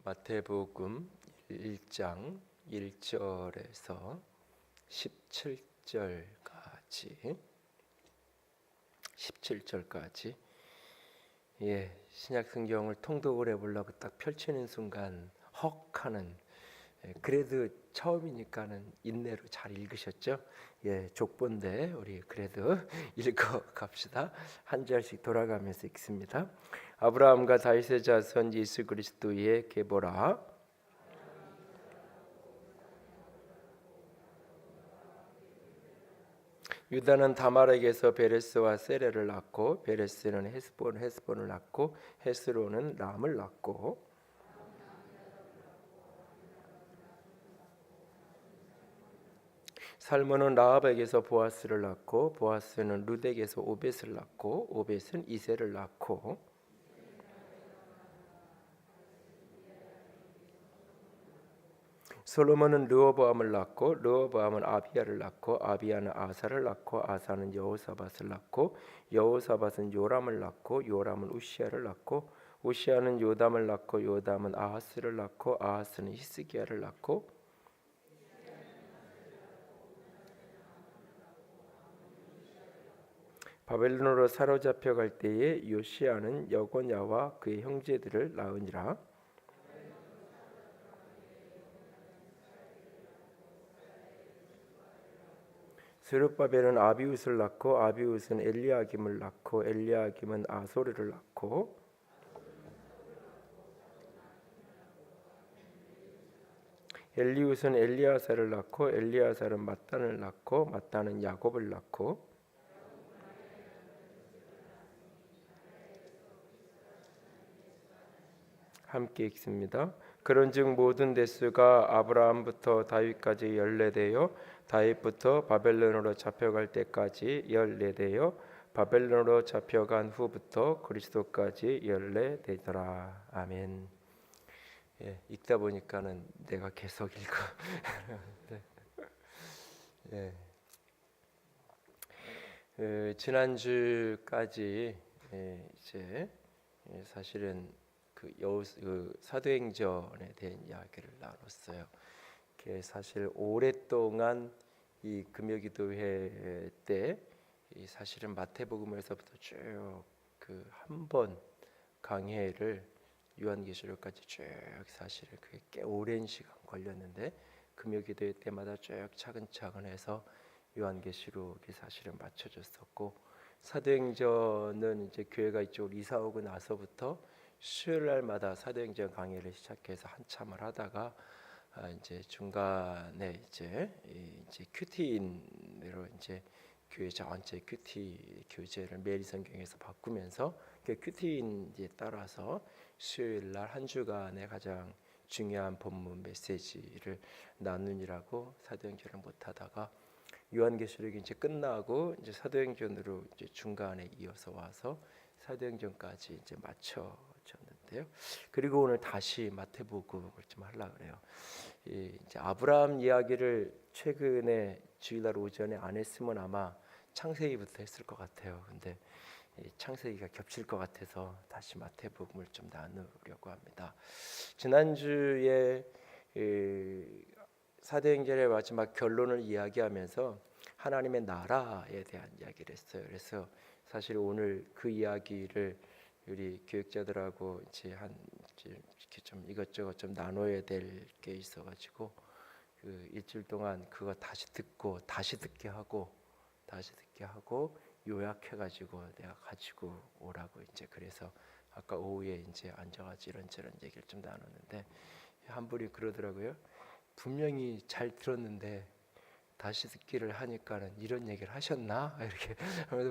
마태복음 1장 1절에서 17절까지 신약 성경을 통독을 해보려고 딱 펼치는 순간 헉 하는, 그래도 처음이니까는 인내로 잘 읽으셨죠? 족본데 우리 그래도 읽어 갑시다. 한 절씩 돌아가면서 읽습니다. 아브라함과 다윗의 자손 예수 그리스도의 계보라. 유다는 다말에게서 베레스와 세레를 낳고, 베레스는 헤스본을 낳고, 헤스로는 람을 낳고, 살몬은 라합에게서 보아스를 낳고, 보아스는 룻에게서 오벳을 낳고, 오벳은 이새를 낳고, 솔로몬은 르호보암을 낳고, 르호보암은 아비야를 낳고, 아비야는 아사를 낳고, 아사는 여호사밧을 낳고, 여호사밧은 요람을 낳고, 요람은 우시야를 낳고, 우시야는 요담을 낳고, 요담은 아하스를 낳고, 아하스는 히스기야를 낳고, 바벨론으로 사로잡혀 갈 때에 요시야는 여고냐와 그의 형제들을 낳으니라. 스룹바벨은 아비웃을 낳고, 아비웃은 엘리야김을 낳고, 엘리야김은 아소르를 낳고, 엘리웃은 엘리야사를 낳고, 엘리야사는 mattan을 낳고, mattan은 야곱을 낳고, 함께 읽습니다. 그런즉 모든 대수가 아브라함부터 다윗까지 14대요, 다윗부터 바벨론으로 잡혀갈 때까지 14대요, 바벨론으로 잡혀간 후부터 그리스도까지 14대더라. 아멘. 읽다 보니까는 내가 계속 읽어. 지난주까지 이제 사실은 그 사도행전에 대한 이야기를 나눴어요. 사실 오랫동안 이 금요기도회 때 사실은 마태복음에서부터 쭉 그 한 번 강해를 요한계시록까지 쭉 사실은 그게 꽤 오랜 시간 걸렸는데, 금요기도회 때마다 쭉 차근차근 해서 요한계시록이 사실은 맞춰졌었고, 사도행전은 이제 교회가 이쪽으로 이사 오고 나서부터 수요일 날마다 사도행전 강의를 시작해서 한참을 하다가 이제 중간에 이제 큐티인으로 이제 교회 전체 큐티 교재를 매일 성경에서 바꾸면서 그 큐티인에 따라서 수요일 날 한 주간의 가장 중요한 본문 메시지를 나누느라고 사도행전을 못 하다가 요한계시록이 이제 끝나고 이제 사도행전으로 이제 중간에 이어서 와서 사도행전까지 이제 맞춰졌는데요. 그리고 오늘 다시 마태복음을 좀 하려고 그래요. 이제 아브라함 이야기를 최근에 주일날 오전에 안 했으면 아마 창세기부터 했을 것 같아요. 근데 창세기가 겹칠 것 같아서 다시 마태복음을 좀 나누려고 합니다. 지난주에 사도행전의 마지막 결론을 이야기하면서 하나님의 나라에 대한 이야기를 했어요. 그래서 사실 오늘 그 이야기를 우리 교육자들하고 이제 이렇게 좀 이것저것 좀 나눠야 될 게 있어가지고 그 일주일 동안 그거 다시 듣고 다시 듣게 하고 요약해가지고 내가 가지고 오라고 이제 그래서 아까 오후에 이제 앉아가지고 이런저런 얘기를 좀 나눴는데, 한 분이 그러더라고요. 분명히 잘 들었는데 다시 듣기를 하니까는 이런 얘기를 하셨나 이렇게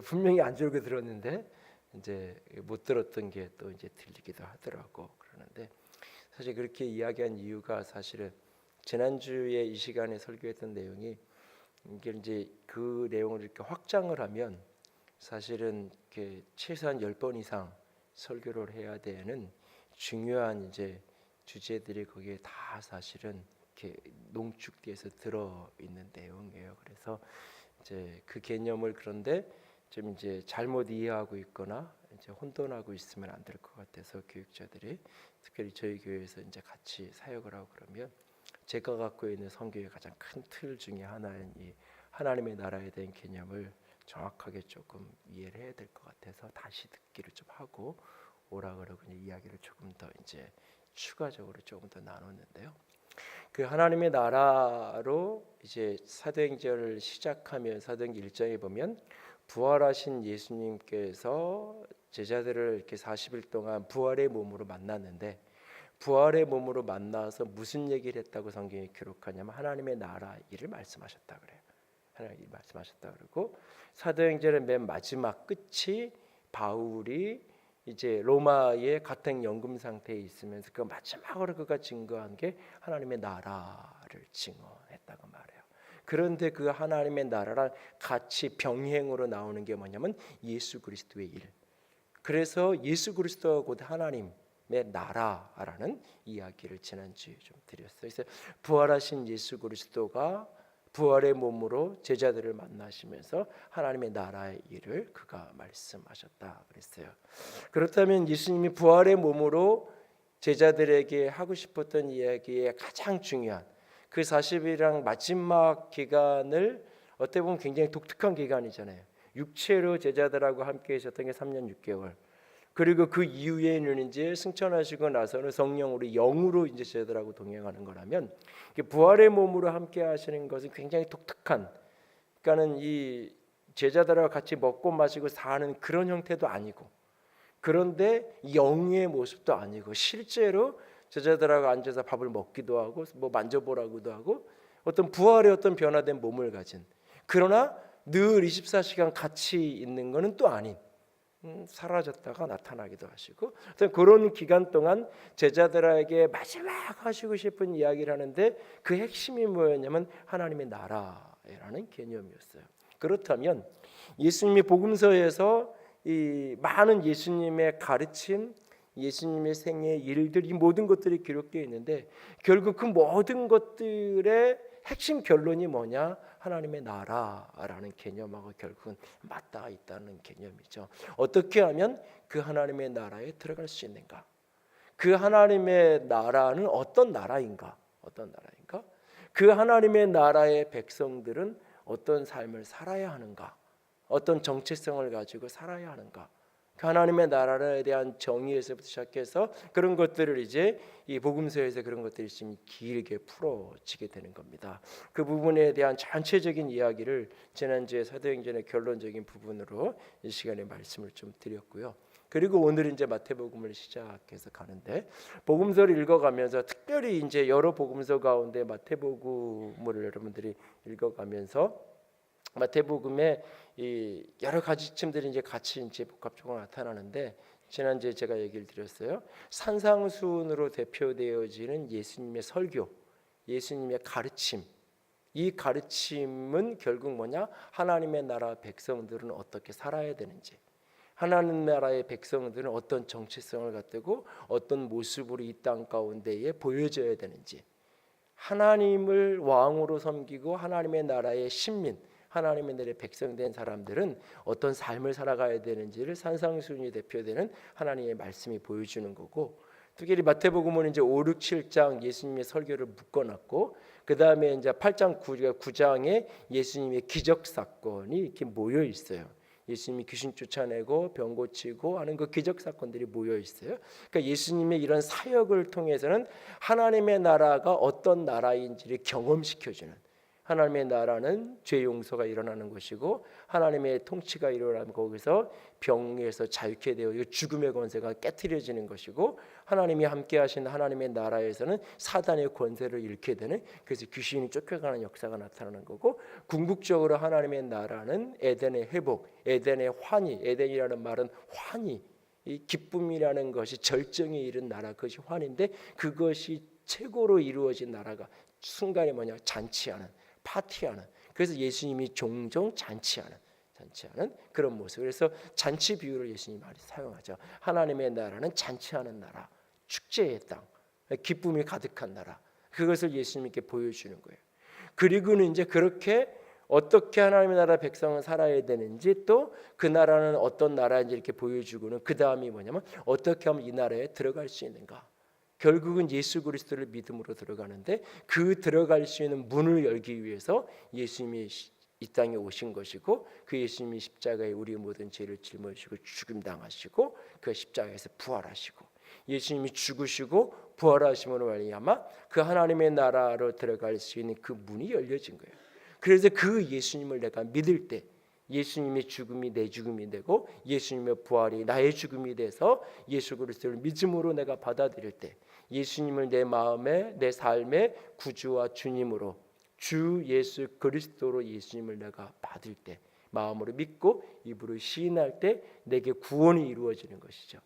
분명히 안 줄고 들었는데 이제 못 들었던 게 또 이제 들리기도 하더라고. 그러는데 사실 그렇게 이야기한 이유가 사실은 지난주에 이 시간에 설교했던 내용이 이게 이제 그 내용을 이렇게 확장을 하면 사실은 이렇게 최소한 10번 이상 설교를 해야 되는 중요한 이제 주제들이 거기에 다 사실은 이렇게 농축돼서 들어 있는 내용이에요. 그래서 이제 그 개념을 그런데 좀 이제 잘못 이해하고 있거나 이제 혼돈하고 있으면 안 될 것 같아서 교육자들이 특별히 저희 교회에서 이제 같이 사역을 하고 그러면 제가 갖고 있는 선교의 가장 큰 틀 중에 하나인 이 하나님의 나라에 대한 개념을 정확하게 조금 이해를 해야 될 것 같아서 다시 듣기를 좀 하고 오라 그러고 이야기를 조금 더 이제 추가적으로 조금 더 나눴는데요. 그 하나님의 나라로 이제 사도행전을 시작하면 사도행전 1장에 보면 부활하신 예수님께서 제자들을 이렇게 40일 동안 부활의 몸으로 만났는데 부활의 몸으로 만나서 무슨 얘기를 했다고 성경이 기록하냐면 하나님의 나라 일을 말씀하셨다 그래요. 하나님 말씀하셨다 그러고 사도행전의 맨 마지막 끝이 바울이 이제 로마의 가택 연금 상태에 있으면서 그 마지막으로 그가 증거한 게 하나님의 나라를 증언했다고 말해요. 그런데 그 하나님의 나라랑 같이 병행으로 나오는 게 뭐냐면 예수 그리스도의 일. 그래서 예수 그리스도가 곧 하나님의 나라라는 이야기를 지난주에 좀 드렸어요. 그래서 부활하신 예수 그리스도가 부활의 몸으로 제자들을 만나시면서 하나님의 나라의 일을 그가 말씀하셨다 그랬어요. 그렇다면 예수님이 부활의 몸으로 제자들에게 하고 싶었던 이야기의 가장 중요한 그 40일이랑 마지막 기간을 어떻게 보면 굉장히 독특한 기간이잖아요. 육체로 제자들하고 함께 계셨던 게 3년 6개월. 그리고 그 이후에는 이제 승천하시고 나서는 성령으로 영으로 이제 제자들하고 동행하는 거라면 부활의 몸으로 함께 하시는 것은 굉장히 독특한, 그러니까는 이 제자들하고 같이 먹고 마시고 사는 그런 형태도 아니고, 그런데 영의 모습도 아니고 실제로 제자들하고 앉아서 밥을 먹기도 하고 뭐 만져보라고도 하고 어떤 부활의 어떤 변화된 몸을 가진, 그러나 늘 24시간 같이 있는 것은 또 아닌, 사라졌다가 나타나기도 하시고 그런 기간 동안 제자들에게 마지막 하시고 싶은 이야기를 하는데 그 핵심이 뭐였냐면 하나님의 나라라는 개념이었어요. 그렇다면 예수님이 복음서에서 이 많은 예수님의 가르침, 예수님의 생애 일들, 이 모든 것들이 기록되어 있는데 결국 그 모든 것들의 핵심 결론이 뭐냐? 하나님의 나라라는 개념하고 결국은 맞닿아 있다는 개념이죠. 어떻게 하면 그 하나님의 나라에 들어갈 수 있는가? 그 하나님의 나라는 어떤 나라인가? 어떤 나라인가? 그 하나님의 나라의 백성들은 어떤 삶을 살아야 하는가? 어떤 정체성을 가지고 살아야 하는가? 하나님의 나라에 대한 정의에서부터 시작해서 그런 것들을 이제 이 복음서에서 그런 것들이 지금 길게 풀어지게 되는 겁니다. 그 부분에 대한 전체적인 이야기를 지난주에 사도행전의 결론적인 부분으로 이 시간에 말씀을 좀 드렸고요. 그리고 오늘 이제 마태복음을 시작해서 가는데 복음서를 읽어가면서 특별히 이제 여러 복음서 가운데 마태복음을 여러분들이 읽어가면서 마태복음에 이 여러 가지 층들이 이제 같이 이제 복합적으로 나타나는데 지난주에 제가 얘기를 드렸어요. 산상수훈으로 대표되어지는 예수님의 설교, 예수님의 가르침. 이 가르침은 결국 뭐냐? 하나님의 나라 백성들은 어떻게 살아야 되는지, 하나님 나라의 백성들은 어떤 정체성을 갖고 어떤 모습으로 이 땅 가운데에 보여져야 되는지, 하나님을 왕으로 섬기고 하나님의 나라의 신민, 하나님의 나라의 백성된 사람들은 어떤 삶을 살아가야 되는지를 산상수훈이 대표되는 하나님의 말씀이 보여주는 거고, 특히 마태복음은 이제 5, 6, 7장 예수님의 설교를 묶어놨고 그 다음에 이제 8장 9장에 예수님의 기적 사건이 이렇게 모여 있어요. 예수님이 귀신 쫓아내고 병 고치고 하는 그 기적 사건들이 모여 있어요. 그러니까 예수님의 이런 사역을 통해서는 하나님의 나라가 어떤 나라인지를 경험시켜주는, 하나님의 나라는 죄 용서가 일어나는 것이고 하나님의 통치가 일어나면 거기서 병에서 자유케 되어 죽음의 권세가 깨트려지는 것이고 하나님이 함께 하신 하나님의 나라에서는 사단의 권세를 잃게 되는, 그래서 귀신이 쫓겨가는 역사가 나타나는 거고, 궁극적으로 하나님의 나라는 에덴의 회복, 에덴의 환희, 에덴이라는 말은 환희, 이 기쁨이라는 것이 절정에 이른 나라, 그것이 환인데 그것이 최고로 이루어진 나라가 순간에 뭐냐? 잔치하는, 파티하는. 그래서 예수님이 종종 잔치하는 그런 모습. 그래서 잔치 비유를 예수님이 많이 사용하죠. 하나님의 나라는 잔치하는 나라, 축제의 땅, 기쁨이 가득한 나라. 그것을 예수님께 보여주는 거예요. 그리고는 이제 그렇게 어떻게 하나님의 나라 백성은 살아야 되는지, 또 그 나라는 어떤 나라인지 이렇게 보여주고는 그 다음이 뭐냐면 어떻게 하면 이 나라에 들어갈 수 있는가. 결국은 예수 그리스도를 믿음으로 들어가는데, 그 들어갈 수 있는 문을 열기 위해서 예수님이 이 땅에 오신 것이고, 그 예수님이 십자가에 우리의 모든 죄를 짊어지시고 죽임당하시고 그 십자가에서 부활하시고, 예수님이 죽으시고 부활하심으로 말미암아 그 하나님의 나라로 들어갈 수 있는 그 문이 열려진 거예요. 그래서 그 예수님을 내가 믿을 때, 예수님의 죽음이 내 죽음이 되고 예수님의 부활이 나의 죽음이 돼서 예수 그리스도를 믿음으로 내가 받아들일 때, 예수님을 내 마음에, 내 삶의 구주와 주님으로, 주 예수 그리스도로 예수님을 내가 받을 때, 마음으로 믿고 입으로 시인할 때 내게 구원이 이루어지는 것이죠.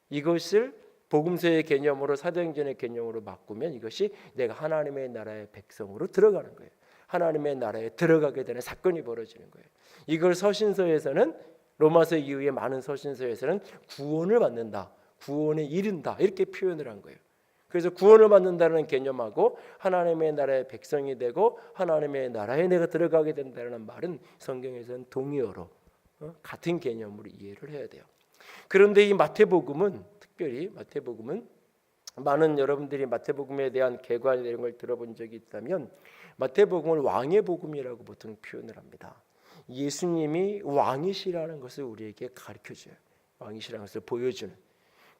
이것을 복음서의 개념으로, 사도행전의 개념으로 바꾸면 이것이 내가 하나님의 나라의 백성으로 들어가는 거예요. 하나님의 나라에 들어가게 되는 사건이 벌어지는 거예요. 이걸 서신서에서는, 로마서 이후에 많은 서신서에서는 구원을 받는다, 구원에 이른다 이렇게 표현을 한 거예요. 그래서 구원을 받는다는 개념하고 하나님의 나라의 백성이 되고 하나님의 나라에 내가 들어가게 된다는 말은 성경에서는 동의어로 같은 개념으로 이해를 해야 돼요. 그런데 이 마태복음은, 특별히 마태복음은, 많은 여러분들이 마태복음에 대한 개관 이런 걸 들어본 적이 있다면 마태복음을 왕의 복음이라고 보통 표현을 합니다. 예수님이 왕이시라는 것을 우리에게 가르쳐줘요. 왕이시라는 것을 보여주는.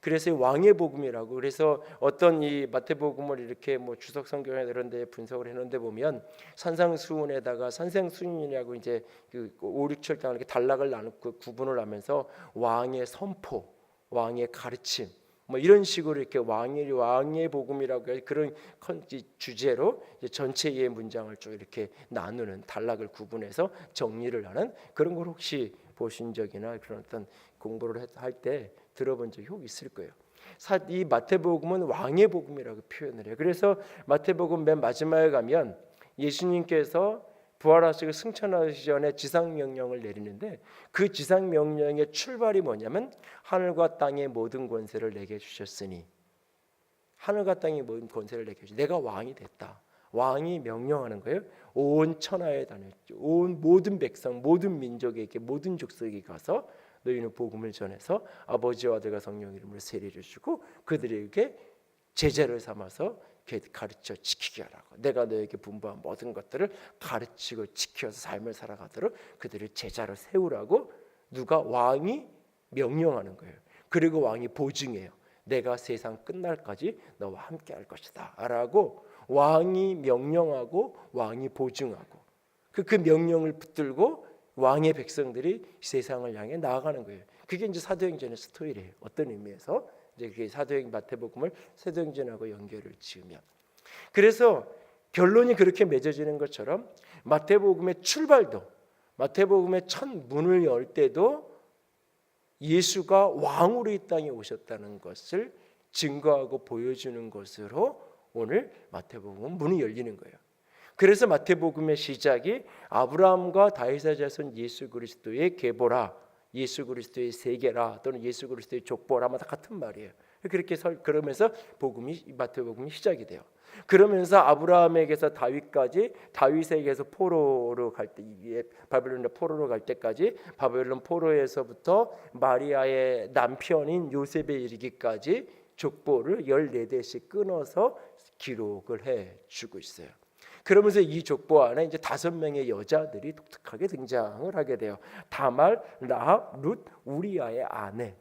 그래서 왕의 복음이라고. 그래서 어떤 이 마태복음을 이렇게 뭐 주석 성경에 이런 데 분석을 해놓는데 보면 산상수훈에다가 산생수훈이라고 이제 그 5, 6, 7장 이렇게 단락을 나누고 구분을 하면서 왕의 선포, 왕의 가르침, 뭐 이런 식으로 이렇게 왕의 복음이라고 그런 주제로 전체의 문장을 쭉 이렇게 나누는, 단락을 구분해서 정리를 하는 그런 걸 혹시 보신 적이나 그런 어떤 공부를 할 때 들어본 적이 혹 있을 거예요. 이 마태복음은 왕의 복음이라고 표현을 해요. 그래서 마태복음 맨 마지막에 가면 예수님께서 부활하시고 승천하시기 전에 지상명령을 내리는데, 그 지상명령의 출발이 뭐냐면 하늘과 땅의 모든 권세를 내게 주셨으니, 하늘과 땅의 모든 권세를 내게 주셨으니 내가 왕이 됐다. 왕이 명령하는 거예요. 온 천하에 다녔죠. 온 모든 백성, 모든 민족에게, 모든 족속에 가서 너희는 복음을 전해서 아버지와 아들과 성령 이름으로 세례를 주고 그들에게 제자를 삼아서 가르쳐 지키게 하라고. 내가 너에게 분부한 모든 것들을 가르치고 지켜서 삶을 살아가도록 그들을 제자로 세우라고 누가? 왕이 명령하는 거예요. 그리고 왕이 보증해요. 내가 세상 끝날까지 너와 함께 할 것이다 라고 왕이 명령하고 왕이 보증하고 그 명령을 붙들고 왕의 백성들이 세상을 향해 나아가는 거예요. 그게 이제 사도행전의 스토리래요. 어떤 의미에서 이제 그 사도행 마태복음을 사도행전하고 연결을 지으면, 그래서 결론이 그렇게 맺어지는 것처럼 마태복음의 출발도, 마태복음의 첫 문을 열 때도 예수가 왕으로 이 땅에 오셨다는 것을 증거하고 보여주는 것으로 오늘 마태복음은 문이 열리는 거예요. 그래서 마태복음의 시작이 아브라함과 다윗의 자손 예수 그리스도의 계보라, 예수 그리스도의 세계라, 또는 예수 그리스도의 족보라마다 같은 말이에요. 그렇게 그러면서 마태복음이 시작이 돼요. 그러면서 아브라함에게서 다윗까지, 다윗에게서 포로로 갈 때, 바벨론 포로로 갈 때까지, 바벨론 포로에서부터 마리아의 남편인 요셉에 이르기까지 족보를 14대씩 끊어서 기록을 해 주고 있어요. 그러면서 이 족보 안에 이제 5명의 여자들이 독특하게 등장을 하게 돼요. 다말, 라합, 룻, 우리아의 아내.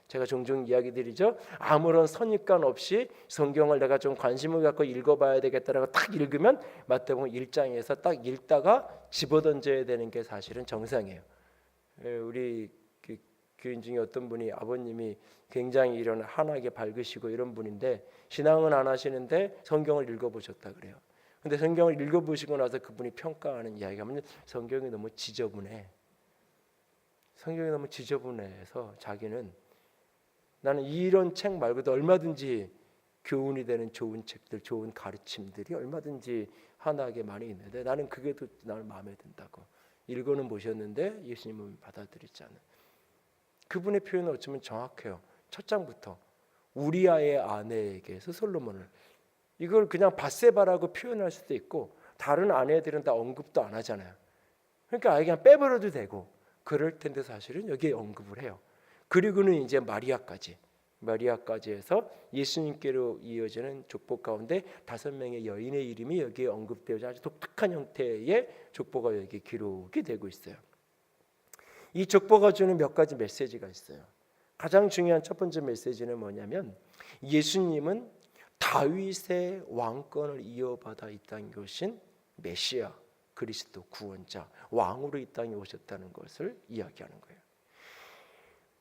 제가 종종 이야기 드리죠. 아무런 선입관 없이 성경을 내가 좀 관심을 갖고 읽어봐야 되겠다라고 딱 읽으면 마태복음 1장에서 딱 읽다가 집어던져야 되는 게 사실은 정상이에요. 우리 교인 중에 어떤 분이, 아버님이 굉장히 이런 한하게 밝으시고 이런 분인데 신앙은 안 하시는데 성경을 읽어보셨다 그래요. 근데 성경을 읽어보시고 나서 그분이 평가하는 이야기가 뭐냐면 성경이 너무 지저분해. 성경이 너무 지저분해서 자기는, 나는 이런 책 말고도 얼마든지 교훈이 되는 좋은 책들, 좋은 가르침들이 얼마든지 하나하게 많이 있는데 나는 그게 더 나는 마음에 든다고. 읽어는 보셨는데 예수님은 받아들이지 않는. 그분의 표현은 어쩌면 정확해요. 첫 장부터 우리아의 아내에게서 솔로몬을, 이걸 그냥 밧세바라고 표현할 수도 있고 다른 아내들은 다 언급도 안 하잖아요. 그러니까 아예 그냥 빼버려도 되고 그럴 텐데 사실은 여기에 언급을 해요. 그리고는 이제 마리아까지 해서 예수님께로 이어지는 족보 가운데 5명의 여인의 이름이 여기에 언급되어서 아주 독특한 형태의 족보가 여기 기록이 되고 있어요. 이 족보가 주는 몇 가지 메시지가 있어요. 가장 중요한 첫 번째 메시지는 뭐냐면 예수님은 다윗의 왕권을 이어받아 이 땅에 오신 메시아, 그리스도 구원자, 왕으로 이 땅에 오셨다는 것을 이야기하는 거예요.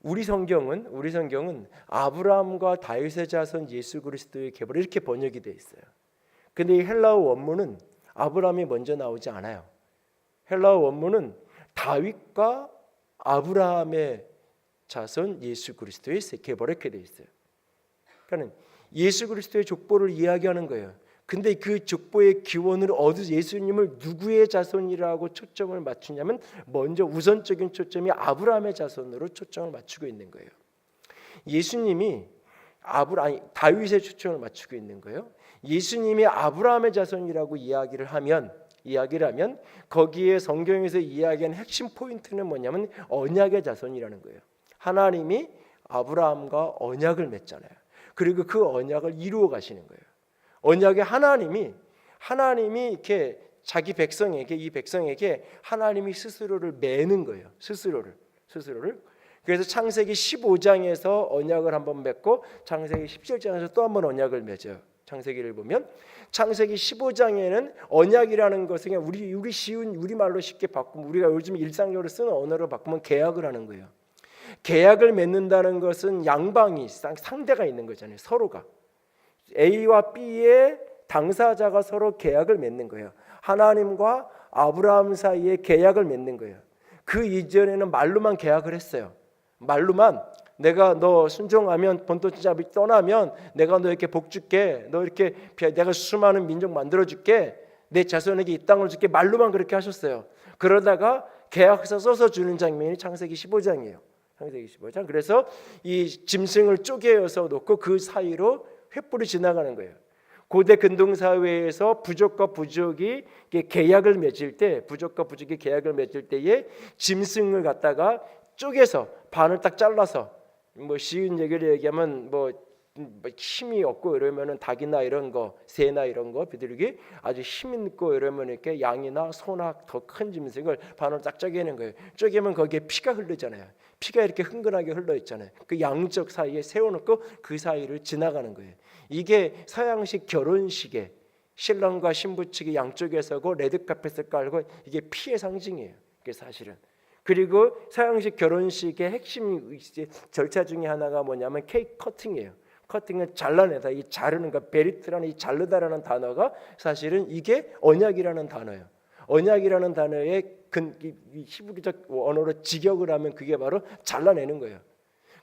우리 성경은 아브라함과 다윗의 자손 예수 그리스도의 계보로 이렇게 번역이 되어 있어요. 근데 이 헬라어 원문은 아브라함이 먼저 나오지 않아요. 헬라어 원문은 다윗과 아브라함의 자손 예수 그리스도의 계보로 이렇게 되어 있어요. 그러니까 예수 그리스도의 족보를 이야기하는 거예요. 근데 그 족보의 기원을 예수님을 누구의 자손이라고 초점을 맞추냐면 먼저 우선적인 초점이 아브라함의 자손으로 초점을 맞추고 있는 거예요. 예수님이 다윗의 초점을 맞추고 있는 거예요. 예수님이 아브라함의 자손이라고 이야기를 하면 거기에 성경에서 이야기하는 핵심 포인트는 뭐냐면 언약의 자손이라는 거예요. 하나님이 아브라함과 언약을 맺잖아요. 그리고 그 언약을 이루어 가시는 거예요. 언약의 하나님이 이렇게 자기 백성에게 이 백성에게 하나님이 스스로를 매는 거예요. 스스로를. 그래서 창세기 15장에서 언약을 한번 맺고 창세기 17장에서 또 한번 언약을 맺어요. 창세기를 보면 창세기 15장에는 언약이라는 것은 그냥 우리 쉬운 우리말로 쉽게 바꾸면 우리가 요즘 일상적으로 쓰는 언어로 바꾸면 계약을 하는 거예요. 계약을 맺는다는 것은 양방이 상대가 있는 거잖아요. 서로가 A와 B의 당사자가 서로 계약을 맺는 거예요. 하나님과 아브라함 사이에 계약을 맺는 거예요. 그 이전에는 말로만 계약을 했어요. 말로만 내가 너 순종하면 본토지잡이 떠나면 내가 너 이렇게 복 줄게. 너 이렇게 내가 수많은 민족 만들어 줄게. 내 자손에게 이 땅을 줄게. 말로만 그렇게 하셨어요. 그러다가 계약서 써서 주는 장면이 창세기 15장이에요. 창세기 15장. 그래서 이 짐승을 쪼개어서 놓고 그 사이로 횃불이 지나가는 거예요. 고대 근동 사회에서 부족과 부족이 계약을 맺을 때, 부족과 부족이 계약을 맺을 때에 짐승을 갖다가 쪼개서 반을 딱 잘라서 뭐 쉬운 얘기를 얘기하면 뭐 힘이 없고 이러면은 닭이나 이런 거, 새나 이런 거 비둘기 아주 힘 있고 이러면 이렇게 양이나 소나 더 큰 짐승을 반으로 딱 쪼개는 거예요. 쪼개면 거기에 피가 흐르잖아요. 피가 이렇게 흥건하게 흘러 있잖아요. 그 양쪽 사이에 세워놓고 그 사이를 지나가는 거예요. 이게 서양식 결혼식에 신랑과 신부 측이 양쪽에 서고 레드카펫을 깔고 이게 피의 상징이에요. 이게 사실은. 그리고 서양식 결혼식의 핵심 절차 중에 하나가 뭐냐면 케이크 커팅이에요. 커팅은 잘라내다. 이 자르는 거 베리트라는 이 자르다라는 단어가 사실은 이게 언약이라는 단어예요. 언약이라는 단어의 히브리적 언어로 직역을 하면 그게 바로 잘라내는 거예요.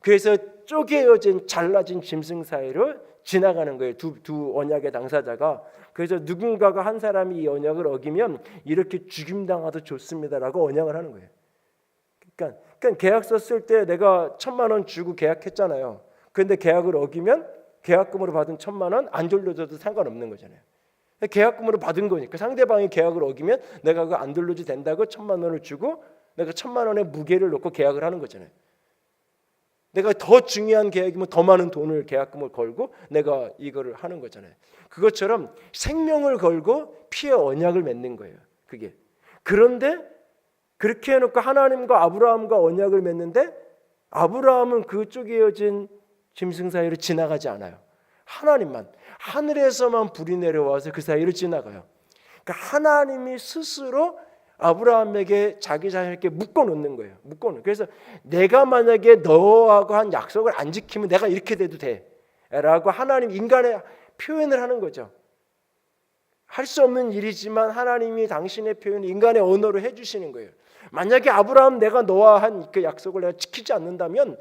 그래서 쪼개어진 잘라진 짐승 사이로 지나가는 거예요. 두 언약의 당사자가. 그래서 누군가가 한 사람이 이 언약을 어기면 이렇게 죽임당하도 좋습니다라고 언약을 하는 거예요. 그러니까 계약서 쓸 때 내가 1,000만 원 주고 계약했잖아요. 그런데 계약을 어기면 계약금으로 받은 1,000만 원 안 돌려줘도 상관없는 거잖아요. 계약금으로 받은 거니까 상대방이 계약을 어기면 내가 그거 안 돌려도 된다고 1,000만 원을 주고 내가 1,000만 원의 무게를 놓고 계약을 하는 거잖아요. 내가 더 중요한 계약이면 더 많은 돈을 계약금을 걸고 내가 이거를 하는 거잖아요. 그것처럼 생명을 걸고 피의 언약을 맺는 거예요. 그게. 그런데 그렇게 해놓고 하나님과 아브라함과 언약을 맺는데 아브라함은 그 쪼개어진 짐승 사이로 지나가지 않아요. 하나님만 하늘에서만 불이 내려와서 그 사이로 지나가요. 그러니까 하나님이 스스로 아브라함에게 자기 자신에게 묶어놓는 거예요. 그래서 내가 만약에 너하고 한 약속을 안 지키면 내가 이렇게 돼도 돼 라고 하나님 인간의 표현을 하는 거죠. 할 수 없는 일이지만 하나님이 당신의 표현을 인간의 언어로 해주시는 거예요. 만약에 아브라함 내가 너와 한 그 약속을 내가 지키지 않는다면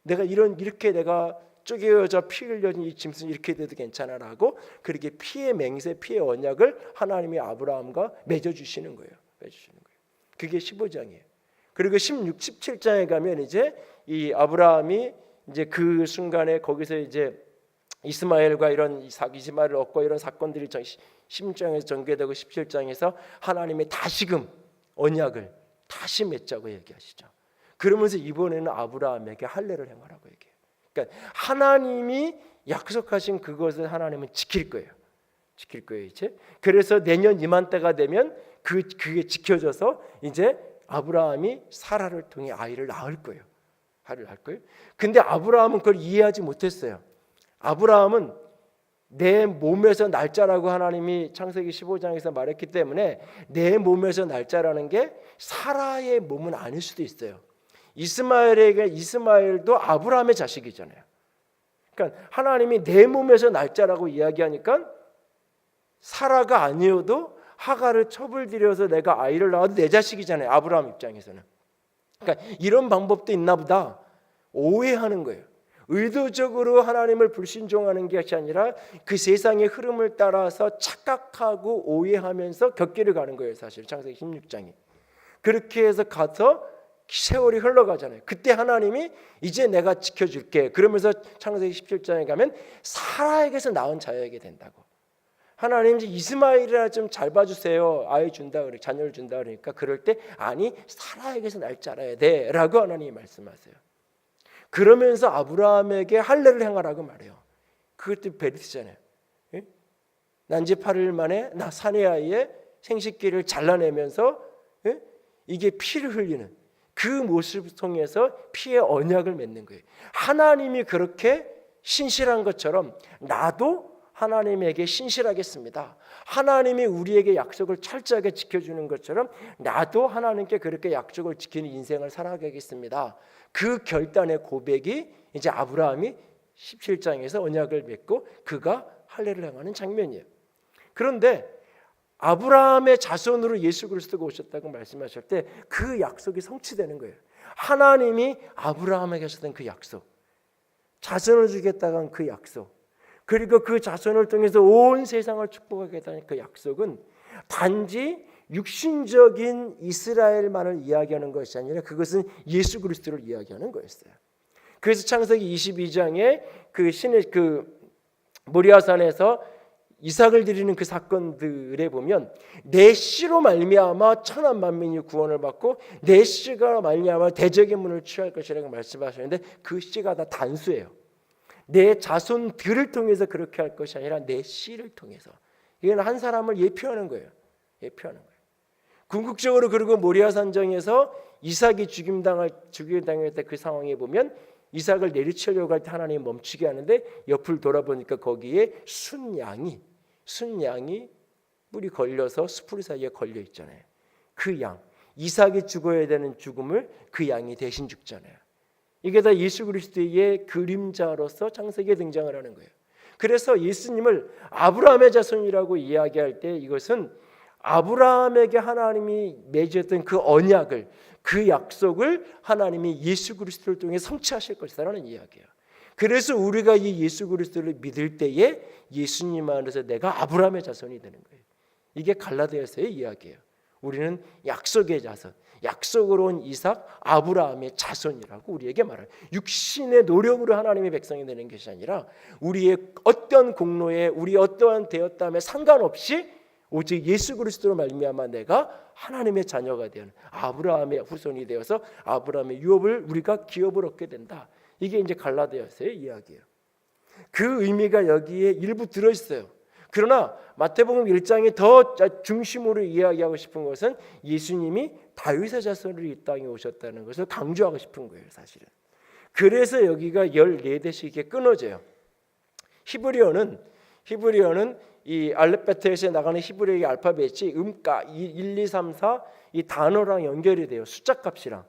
내가 이렇게 내가 쪼개어져 피 흘려진 이 짐승 이렇게 돼도 괜찮아라고 그렇게 피의 맹세, 피의 언약을 하나님이 아브라함과 맺어주시는 거예요. 그게 15장이에요. 그리고 16, 17장에 가면 이제 이 아브라함이 이제 그 순간에 거기서 이제 이스마엘과 이런 이스마엘을 얻고 이런 사건들이 16장에서 전개되고 17장에서 하나님의 다시금 언약을 다시 맺자고 얘기하시죠. 그러면서 이번에는 아브라함에게 할례를 행하라고 얘기해요. 그러니까 하나님이 약속하신 그것을 하나님은 지킬 거예요. 지킬 거예요 이제. 그래서 내년 이맘때가 되면 그게 지켜져서 이제 아브라함이 사라를 통해 아이를 낳을 거예요. 아이를 낳을 거예요. 근데 아브라함은 그걸 이해하지 못했어요. 아브라함은 내 몸에서 날짜라고 하나님이 창세기 15장에서 말했기 때문에 내 몸에서 날짜라는 게 사라의 몸은 아닐 수도 있어요. 이스마엘도 아브라함의 자식이잖아요. 그러니까 하나님이 내 몸에서 날짜라고 이야기하니까 사라가 아니어도 하가를 처벌들여서 내가 아이를 낳아도 내 자식이잖아요. 아브라함 입장에서는. 그러니까 이런 방법도 있나 보다 오해하는 거예요. 의도적으로 하나님을 불신종하는 것이 아니라 그 세상의 흐름을 따라서 착각하고 오해하면서 곁길을 가는 거예요. 사실 창세기 16장이. 그렇게 해서 가서 세월이 흘러가잖아요. 그때 하나님이 이제 내가 지켜줄게. 그러면서 창세기 17장에 가면 사라에게서 낳은 자녀에게 된다고. 하나님 이제 이스마엘이라 좀 잘 봐주세요. 아이 준다 그래, 자녀를 준다 그러니까 그럴 때 아니 사라에게서 날 자라야 돼라고 하나님이 말씀하세요. 그러면서 아브라함에게 할례를 행하라고 말해요. 그것도 베리트잖아요. 예? 난지 8일 만에 나 사내 아이의 생식기를 잘라내면서 예? 이게 피를 흘리는 그 모습을 통해서 피의 언약을 맺는 거예요. 하나님이 그렇게 신실한 것처럼 나도 하나님에게 신실하겠습니다. 하나님이 우리에게 약속을 철저하게 지켜주는 것처럼 나도 하나님께 그렇게 약속을 지키는 인생을 살아가겠습니다. 그 결단의 고백이 이제 아브라함이 17장에서 언약을 맺고 그가 할례를 행하는 장면이에요. 그런데 아브라함의 자손으로 예수 그리스도가 오셨다고 말씀하실 때 그 약속이 성취되는 거예요. 하나님이 아브라함에게 하셨던 그 약속, 자손을 주겠다고 한 그 약속, 그리고 그 자손을 통해서 온 세상을 축복하겠다는 그 약속은 단지 육신적인 이스라엘만을 이야기하는 것이 아니라 그것은 예수 그리스도를 이야기하는 거였어요. 그래서 창세기 22장에 그 신의 그 모리아산에서 이삭을 드리는 그 사건들에 보면 내 씨로 말미암아 천한 만민이 구원을 받고 내 씨가 말미암아 대적의 문을 취할 것이라고 말씀하셨는데 그 씨가 다 단수예요. 내 자손들을 통해서 그렇게 할 것이 아니라 내 씨를 통해서. 이건 한 사람을 예표하는 거예요. 예표하는 거예요. 궁극적으로 그리고 모리아 산정에서 이삭이 죽임당할 때 그 상황에 보면 이삭을 내리치려고 할 때 하나님이 멈추게 하는데 옆을 돌아보니까 거기에 순양이 뿔이 걸려서 수풀 사이에 걸려 있잖아요. 그 양, 이삭이 죽어야 되는 죽음을 그 양이 대신 죽잖아요. 이게 다 예수 그리스도의 그림자로서 창세기에 등장을 하는 거예요. 그래서 예수님을 아브라함의 자손이라고 이야기할 때 이것은 아브라함에게 하나님이 맺었던 그 언약을, 그 약속을 하나님이 예수 그리스도를 통해 성취하실 것이라는 이야기예요. 그래서 우리가 이 예수 그리스도를 믿을 때에 예수님 안에서 내가 아브라함의 자손이 되는 거예요. 이게 갈라디아서의 이야기예요. 우리는 약속의 자손, 약속으로 온 이삭, 아브라함의 자손이라고 우리에게 말해요. 육신의 노력으로 하나님의 백성이 되는 것이 아니라 우리의 어떤 공로에 우리 어떠한 되었다함에 상관없이 오직 예수 그리스도로 말미암아 내가 하나님의 자녀가 되는 아브라함의 후손이 되어서 아브라함의 유업을 우리가 기업을 얻게 된다. 이게 이제 갈라디아서의 이야기예요. 그 의미가 여기에 일부 들어있어요. 그러나 마태복음 1장이 더 중심으로 이야기하고 싶은 것은 예수님이 다윗의 자손으로 이 땅에 오셨다는 것을 강조하고 싶은 거예요. 사실은. 그래서 여기가 14대씩 이렇게 끊어져요. 히브리어는 이 알파벳에서 나가는 히브리어의 알파벳이 음가 1, 2, 3, 4 이 단어랑 연결이 돼요. 숫자값이랑.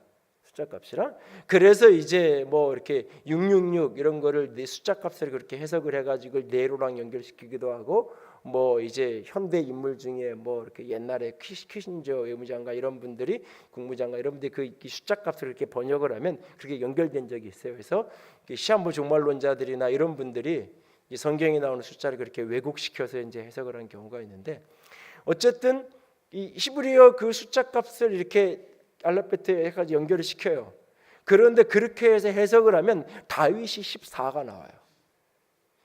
그래서 이제 뭐 이렇게 666 이런 거를 내 숫자값을 그렇게 해석을 해가지고 네로랑 연결시키기도 하고 뭐 이제 현대 인물 중에 뭐 이렇게 옛날에 키신저 외무장관 이런 분들이 국무장관 이런 분들이 그 숫자값을 이렇게 번역을 하면 그렇게 연결된 적이 있어요. 그래서 시한부 종말론자들이나 이런 분들이 이 성경에 나오는 숫자를 그렇게 왜곡시켜서 이제 해석을 한 경우가 있는데 어쨌든 이 히브리어 그 숫자값을 이렇게 알파벳에까지 연결을 시켜요. 그런데 그렇게 해서 해석을 하면 다윗이 14가 나와요.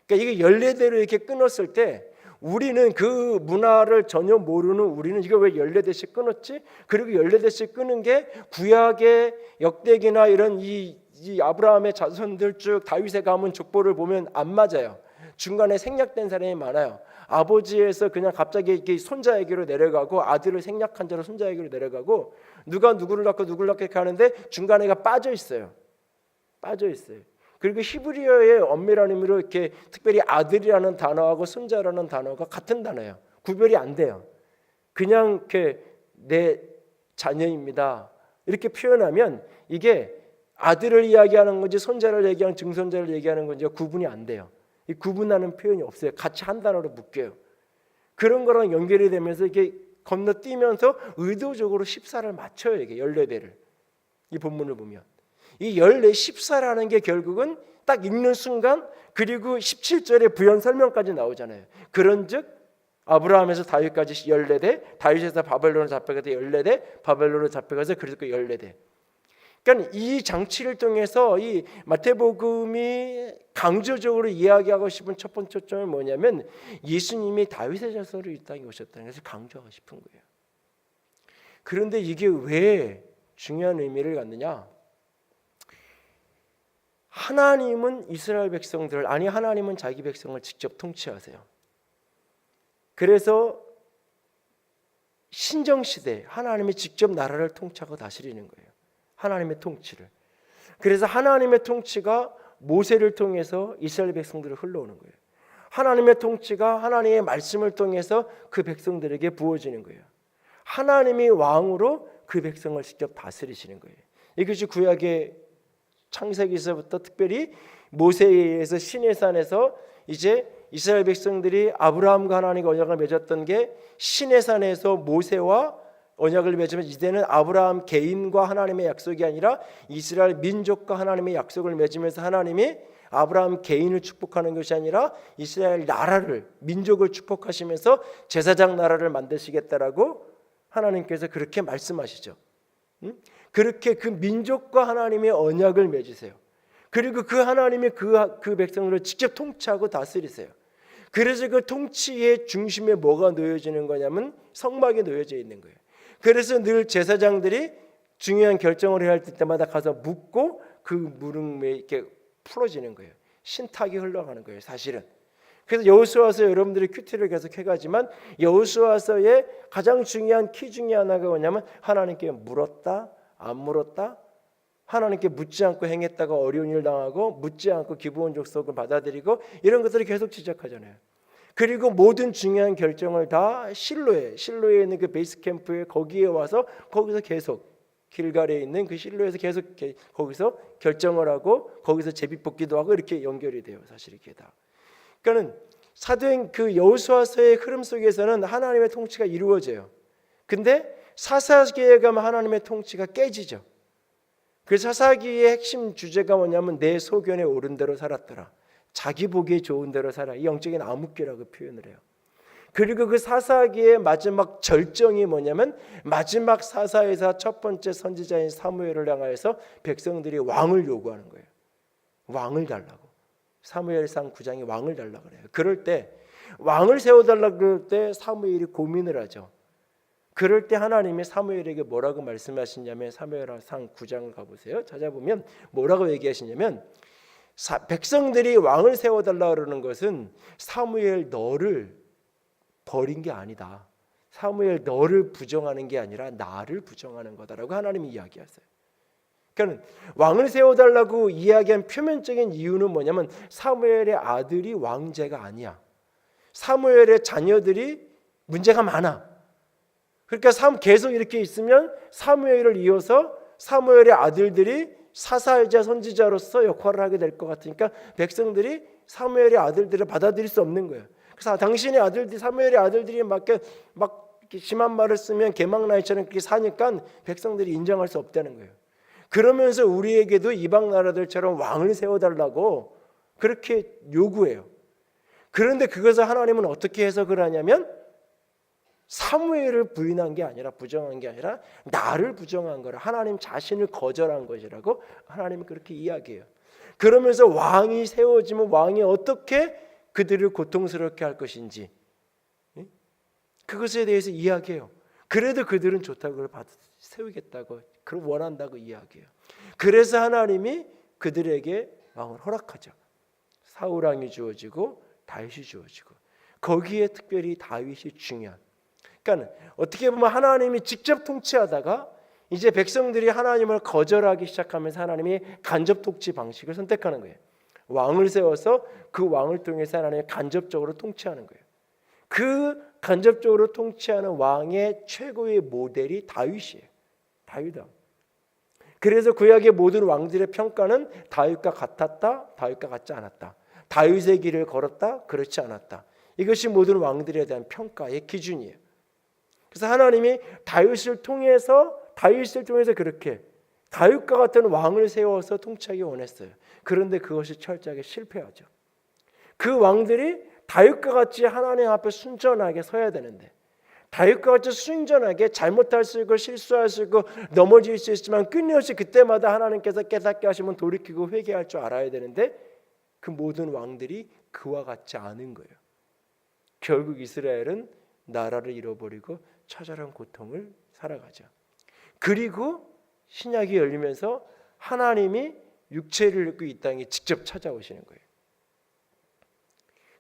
그러니까 이게 14대로 이렇게 끊었을 때 우리는 그 문화를 전혀 모르는 우리는 이거 왜 14대씩 끊었지? 그리고 14대씩 끊은 게 구약의 역대기나 이런 이 아브라함의 자손들 쭉 다윗의 가문 족보를 보면 안 맞아요. 중간에 생략된 사람이 많아요. 아버지에서 그냥 갑자기 이렇게 손자에게로 내려가고 아들을 생략한 자로 손자에게로 내려가고 누가 누구를 낳고 누구를 낳게 하는데 중간에가 빠져 있어요. 그리고 히브리어의 엄밀한 의미로 이렇게 특별히 아들이라는 단어하고 손자라는 단어가 같은 단어예요. 구별이 안 돼요. 그냥 이렇게 내 자녀입니다 이렇게 표현하면 이게 아들을 이야기하는 건지 손자를 얘기하는 증손자를 얘기하는 건지 구분이 안 돼요. 이 구분하는 표현이 없어요. 같이 한 단어로 묶여요. 그런 거랑 연결이 되면서 이게 건너뛰면서 의도적으로 14를 맞춰요. 이게 14대를. 이 본문을 보면 이 14, 14라는 게 결국은 딱 읽는 순간 그리고 17절에 부연 설명까지 나오잖아요. 그런즉 아브라함에서 다윗까지 14대, 다윗에서 바벨론으로 잡혀가서 14대, 바벨론으로 잡혀가서 그리고 14대. 그러니까 이 장치를 통해서 이 마태복음이 강조적으로 이야기하고 싶은 첫 번째 점은 뭐냐면 예수님이 다윗의 자손으로 이 땅에 오셨다는 것을 강조하고 싶은 거예요. 그런데 이게 왜 중요한 의미를 갖느냐? 하나님은 이스라엘 백성들을 하나님은 자기 백성을 직접 통치하세요. 그래서 신정시대 하나님이 직접 나라를 통치하고 다스리는 거예요. 하나님의 통치를. 그래서 하나님의 통치가 모세를 통해서 이스라엘 백성들을 흘러오는 거예요. 하나님의 통치가 하나님의 말씀을 통해서 그 백성들에게 부어지는 거예요. 하나님이 왕으로 그 백성을 직접 다스리시는 거예요. 이것이 구약의 창세기서부터 특별히 모세에 의해서 시내산에서 이제 이스라엘 백성들이 아브라함과 하나님과 언약을 맺었던 게 시내산에서 모세와 언약을 맺으면 이제는 아브라함 개인과 하나님의 약속이 아니라 이스라엘 민족과 하나님의 약속을 맺으면서 하나님이 아브라함 개인을 축복하는 것이 아니라 이스라엘 나라를 민족을 축복하시면서 제사장 나라를 만드시겠다라고 하나님께서 그렇게 말씀하시죠. 그렇게 그 민족과 하나님의 언약을 맺으세요. 그리고 그 하나님이 그 백성들을 직접 통치하고 다스리세요. 그래서 그 통치의 중심에 뭐가 놓여지는 거냐면 성막이 놓여져 있는 거예요. 그래서 늘 제사장들이 중요한 결정을 해야 할 때마다 가서 묻고 그 물음에 이렇게 풀어지는 거예요. 신탁이 흘러가는 거예요, 사실은. 그래서 여호수아서 여러분들이 큐티를 계속 해가지만 여호수아서의 가장 중요한 키 중에 하나가 뭐냐면 하나님께 물었다, 안 물었다, 하나님께 묻지 않고 행했다가 어려운 일 당하고 묻지 않고 기브온 족속을 받아들이고 이런 것들을 계속 지적하잖아요. 그리고 모든 중요한 결정을 다 실로에 있는 그 베이스 캠프에 거기에 와서 거기서 계속 길갈에 있는 그 실로에서 계속 거기서 결정을 하고 거기서 제비뽑기도 하고 이렇게 연결이 돼요. 사실 이게 다. 그러니까는 사도행 그 여호수아서의 흐름 속에서는 하나님의 통치가 이루어져요. 근데 사사기에 가면 하나님의 통치가 깨지죠. 그 사사기의 핵심 주제가 뭐냐면 내 소견에 옳은 대로 살았더라. 자기 보기에 좋은 대로 살아. 이 영적인 암흑기라고 표현을 해요. 그리고 그 사사기의 마지막 절정이 뭐냐면 마지막 사사에서 첫 번째 선지자인 사무엘을 향하여서 백성들이 왕을 요구하는 거예요. 왕을 달라고. 사무엘상 9장이 왕을 달라고 그래요. 그럴 때 왕을 세워달라고 그럴 때 사무엘이 고민을 하죠. 그럴 때 하나님이 사무엘에게 뭐라고 말씀하시냐면 사무엘상 9장을 가보세요. 찾아보면 뭐라고 얘기하시냐면 백성들이 왕을 세워달라 그러는 것은 사무엘 너를 버린 게 아니다. 사무엘 너를 부정하는 게 아니라 나를 부정하는 거다라고 하나님이 이야기하세요. 그러니까 왕을 세워달라고 이야기한 표면적인 이유는 뭐냐면 사무엘의 아들이 왕제가 아니야. 사무엘의 자녀들이 문제가 많아. 그러니까 계속 이렇게 있으면 사무엘을 이어서 사무엘의 아들들이 사사이자 선지자로서 역할을 하게 될 것 같으니까 백성들이 사무엘의 아들들을 받아들일 수 없는 거예요. 그래서 당신의 아들들이 사무엘의 아들들이 막 심한 말을 쓰면 개막나이처럼 그렇게 사니까 백성들이 인정할 수 없다는 거예요. 그러면서 우리에게도 이방 나라들처럼 왕을 세워달라고 그렇게 요구해요. 그런데 그것을 하나님은 어떻게 해석을 하냐면 사무엘을 부인한 게 아니라 부정한 게 아니라 나를 부정한 거라 하나님 자신을 거절한 것이라고 하나님은 그렇게 이야기해요. 그러면서 왕이 세워지면 왕이 어떻게 그들을 고통스럽게 할 것인지 그것에 대해서 이야기해요. 그래도 그들은 좋다고 그걸 세우겠다고 그걸 원한다고 이야기해요. 그래서 하나님이 그들에게 왕을 허락하죠. 사울 왕이 주어지고 다윗이 주어지고, 거기에 특별히 다윗이 중요한. 그러니까 어떻게 보면 하나님이 직접 통치하다가 이제 백성들이 하나님을 거절하기 시작하면서 하나님이 간접 통치 방식을 선택하는 거예요. 왕을 세워서 그 왕을 통해서 하나님이 간접적으로 통치하는 거예요. 그 간접적으로 통치하는 왕의 최고의 모델이 다윗이에요. 다윗왕. 그래서 구약의 모든 왕들의 평가는 다윗과 같았다, 다윗과 같지 않았다. 다윗의 길을 걸었다, 그렇지 않았다. 이것이 모든 왕들에 대한 평가의 기준이에요. 그래서 하나님이 다윗을 통해서 그렇게 다윗과 같은 왕을 세워서 통치하기 원했어요. 그런데 그것이 철저하게 실패하죠. 그 왕들이 다윗과 같이 하나님 앞에 순전하게 서야 되는데, 다윗과 같이 순전하게 잘못할 수 있고 실수할 수 있고 넘어질 수 있지만 끊임없이 그때마다 하나님께서 깨닫게 하시면 돌이키고 회개할 줄 알아야 되는데, 그 모든 왕들이 그와 같지 않은 거예요. 결국 이스라엘은 나라를 잃어버리고 처절한 고통을 살아가죠. 그리고 신약이 열리면서 하나님이 육체를 입고 이 땅에 직접 찾아오시는 거예요.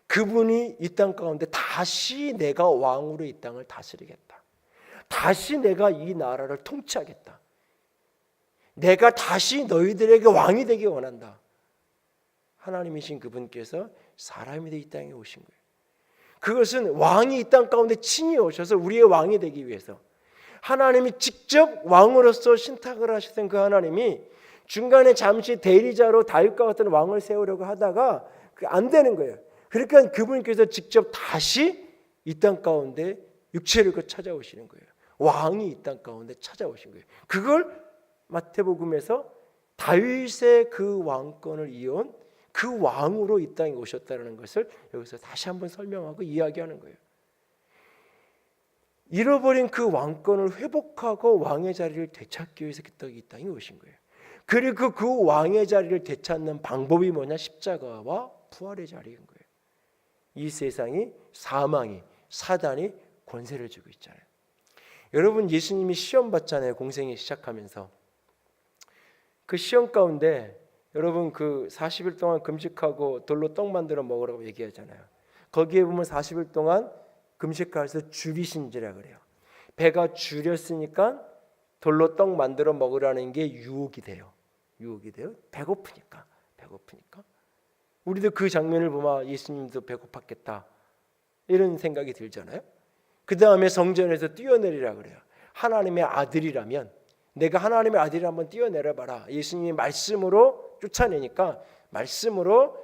그분이 이 땅 가운데 다시 내가 왕으로 이 땅을 다스리겠다. 다시 내가 이 나라를 통치하겠다. 내가 다시 너희들에게 왕이 되기 원한다. 하나님이신 그분께서 사람이 되어 이 땅에 오신 거예요. 그것은 왕이 이 땅 가운데 친히 오셔서 우리의 왕이 되기 위해서, 하나님이 직접 왕으로서 신탁을 하시던 그 하나님이 중간에 잠시 대리자로 다윗과 같은 왕을 세우려고 하다가 안 되는 거예요. 그러니까 그분께서 직접 다시 이 땅 가운데 육체를 찾아오시는 거예요. 왕이 이 땅 가운데 찾아오신 거예요. 그걸 마태복음에서 다윗의 그 왕권을 이어온 그 왕으로 이 땅에 오셨다는 것을 여기서 다시 한번 설명하고 이야기하는 거예요. 잃어버린 그 왕권을 회복하고 왕의 자리를 되찾기 위해서 이 땅에 오신 거예요. 그리고 그 왕의 자리를 되찾는 방법이 뭐냐? 십자가와 부활의 자리인 거예요. 이 세상이, 사망이, 사단이 권세를 쥐고 있잖아요. 여러분, 예수님이 시험 받잖아요. 공생이 시작하면서. 그 시험 가운데 여러분 그 40일 동안 금식하고 돌로 떡 만들어 먹으라고 얘기하잖아요. 거기에 보면 40일 동안 금식해서 줄이신지라 그래요. 배가 줄였으니까 돌로 떡 만들어 먹으라는 게 유혹이 돼요. 배고프니까. 우리도 그 장면을 보면 예수님도 배고팠겠다 이런 생각이 들잖아요. 그 다음에 성전에서 뛰어내리라 그래요. 하나님의 아들이라면, 내가 하나님의 아들을 한번 뛰어내려봐라. 예수님이 말씀으로 쫓아내니까, 말씀으로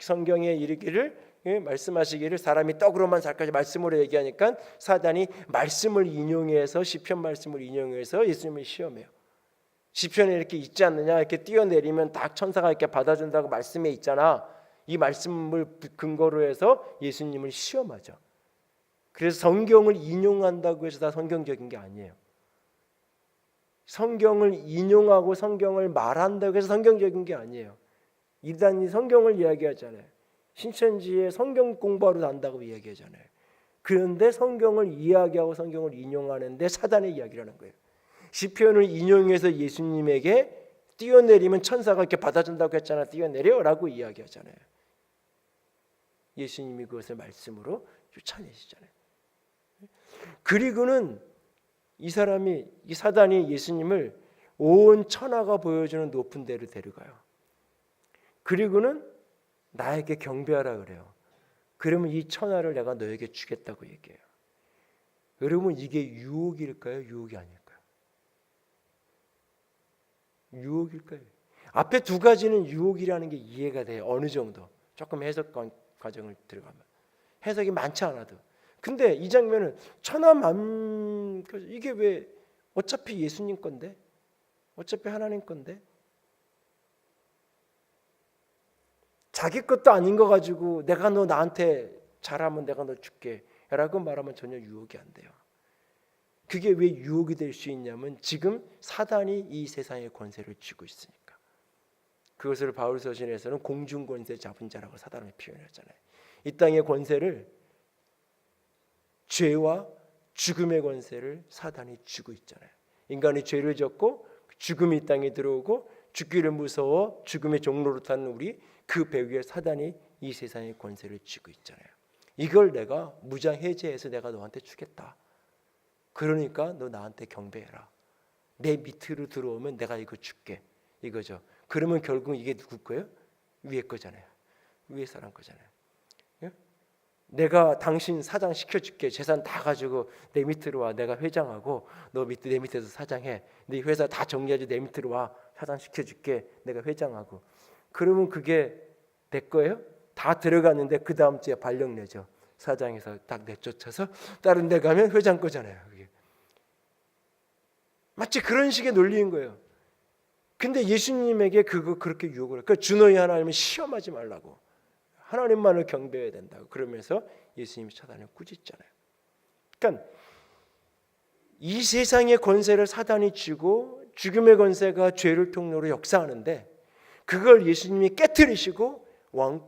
성경에 이르기를 말씀하시기를 사람이 떡으로만 살까지 말씀으로 얘기하니까 사단이 말씀을 인용해서, 시편 말씀을 인용해서 예수님을 시험해요. 시편에 이렇게 있지 않느냐, 이렇게 뛰어내리면 딱 천사가 이렇게 받아준다고 말씀에 있잖아. 이 말씀을 근거로 해서 예수님을 시험하죠. 그래서 성경을 인용한다고 해서 다 성경적인 게 아니에요. 성경을 인용하고 성경을 말한다고 해서 성경적인 게 아니에요. 이단이 성경을 이야기하잖아요. 신천지에 성경 공부하러 간다고 이야기하잖아요. 그런데 성경을 이야기하고 성경을 인용하는데 사단의 이야기라는 거예요. 시편을 인용해서 예수님에게 뛰어내리면 천사가 이렇게 받아준다고 했잖아. 뛰어내려라고 이야기하잖아요. 예수님이 그것을 말씀으로 쫓아내시잖아요. 그리고는 이 사단이 예수님을 온 천하가 보여주는 높은 데로 데려가요. 그리고는 나에게 경배하라 그래요. 그러면 이 천하를 내가 너에게 주겠다고 얘기해요. 여러분, 이게 유혹일까요? 유혹이 아닐까요? 유혹일까요? 앞에 두 가지는 유혹이라는 게 이해가 돼요. 어느 정도. 조금 해석 과정을 들어가면. 해석이 많지 않아도. 근데 이 장면은 이게 왜, 어차피 예수님 건데, 어차피 하나님 건데, 자기 것도 아닌 거 가지고 내가 너 나한테 잘하면 내가 너 줄게 라고 말하면 전혀 유혹이 안 돼요. 그게 왜 유혹이 될 수 있냐면 지금 사단이 이 세상의 권세를 쥐고 있으니까. 그것을 바울서신에서는 공중권세 잡은 자라고 사단을 표현했잖아요. 이 땅의 권세를 죄와 죽음의 권세를 사단이 쥐고 있잖아요. 인간이 죄를 졌고 죽음이 이 땅에 들어오고 죽기를 무서워 죽음의 종로로 타는 우리, 그 배 위에 사단이 이 세상의 권세를 쥐고 있잖아요. 이걸 내가 무장 해제해서 내가 너한테 주겠다. 그러니까 너 나한테 경배해라. 내 밑으로 들어오면 내가 이거 줄게. 이거죠. 그러면 결국 이게 누구 거예요? 위에 거잖아요. 위에 사람 거잖아요. 예? 내가 당신 사장 시켜줄게. 재산 다 가지고 내 밑으로 와. 내가 회장하고 너 내 밑에서 사장해. 네 회사 다 정리하지 내 밑으로 와. 사장 시켜줄게. 내가 회장하고. 그러면 그게 내 거예요? 다 들어갔는데 그 다음 주에 발령 내죠. 사장에서 딱 내쫓아서 다른 데 가면 회장 거잖아요. 그게. 마치 그런 식의 논리인 거예요. 근데 예수님에게 그렇게 유혹을 해요. 그러니까 주 너희 하나님을 시험하지 말라고. 하나님만을 경배해야 된다고. 그러면서 예수님이 사단을 꾸짖잖아요. 그러니까 이 세상의 권세를 사단이 쥐고 죽음의 권세가 죄를 통로로 역사하는데 그걸 예수님이 깨트리시고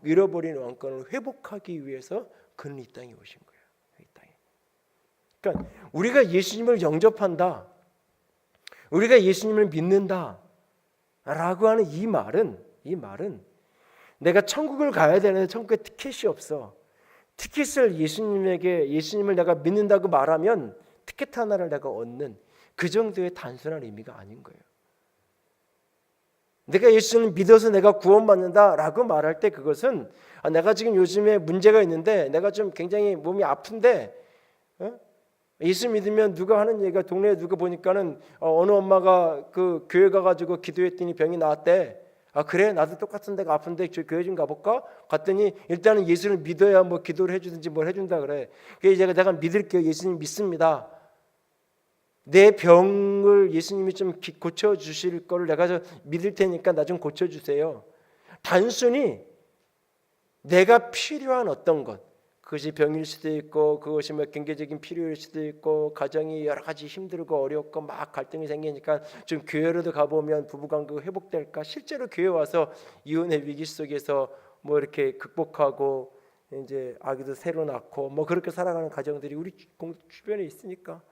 잃어버린 왕권을 회복하기 위해서 그는 이 땅에 오신 거예요. 이 땅에. 그러니까 우리가 예수님을 영접한다, 우리가 예수님을 믿는다 라고 하는 이 말은 내가 천국을 가야 되는데 천국에 티켓이 없어. 티켓을 예수님을 내가 믿는다고 말하면 티켓 하나를 내가 얻는 그 정도의 단순한 의미가 아닌 거예요. 내가 예수님을 믿어서 내가 구원받는다라고 말할 때 그것은 내가 지금 요즘에 문제가 있는데 내가 좀 굉장히 몸이 아픈데 예수 믿으면 누가 하는 얘기가 동네에 누가 보니까는 어느 엄마가 그 교회 가가지고 기도했더니 병이 나았대. 아 그래? 나도 똑같은 데가 아픈데 저 교회 좀 가볼까? 갔더니 일단은 예수를 믿어야 뭐 기도를 해주든지 뭘 해준다 그래. 그래서 내가 믿을게요. 예수님 믿습니다. 내 병을 예수님이 좀 고쳐주실 거를 내가 믿을 테니까 나 좀 고쳐주세요. 단순히 내가 필요한 어떤 것, 그것이 병일 수도 있고 그것이 뭐 경제적인 필요일 수도 있고 가정이 여러 가지 힘들고 어렵고 막 갈등이 생기니까 좀 교회로도 가보면 부부관계가 회복될까. 실제로 교회 와서 이혼의 위기 속에서 뭐 이렇게 극복하고 이제 아기도 새로 낳고 뭐 그렇게 살아가는 가정들이 우리 주변에 있으니까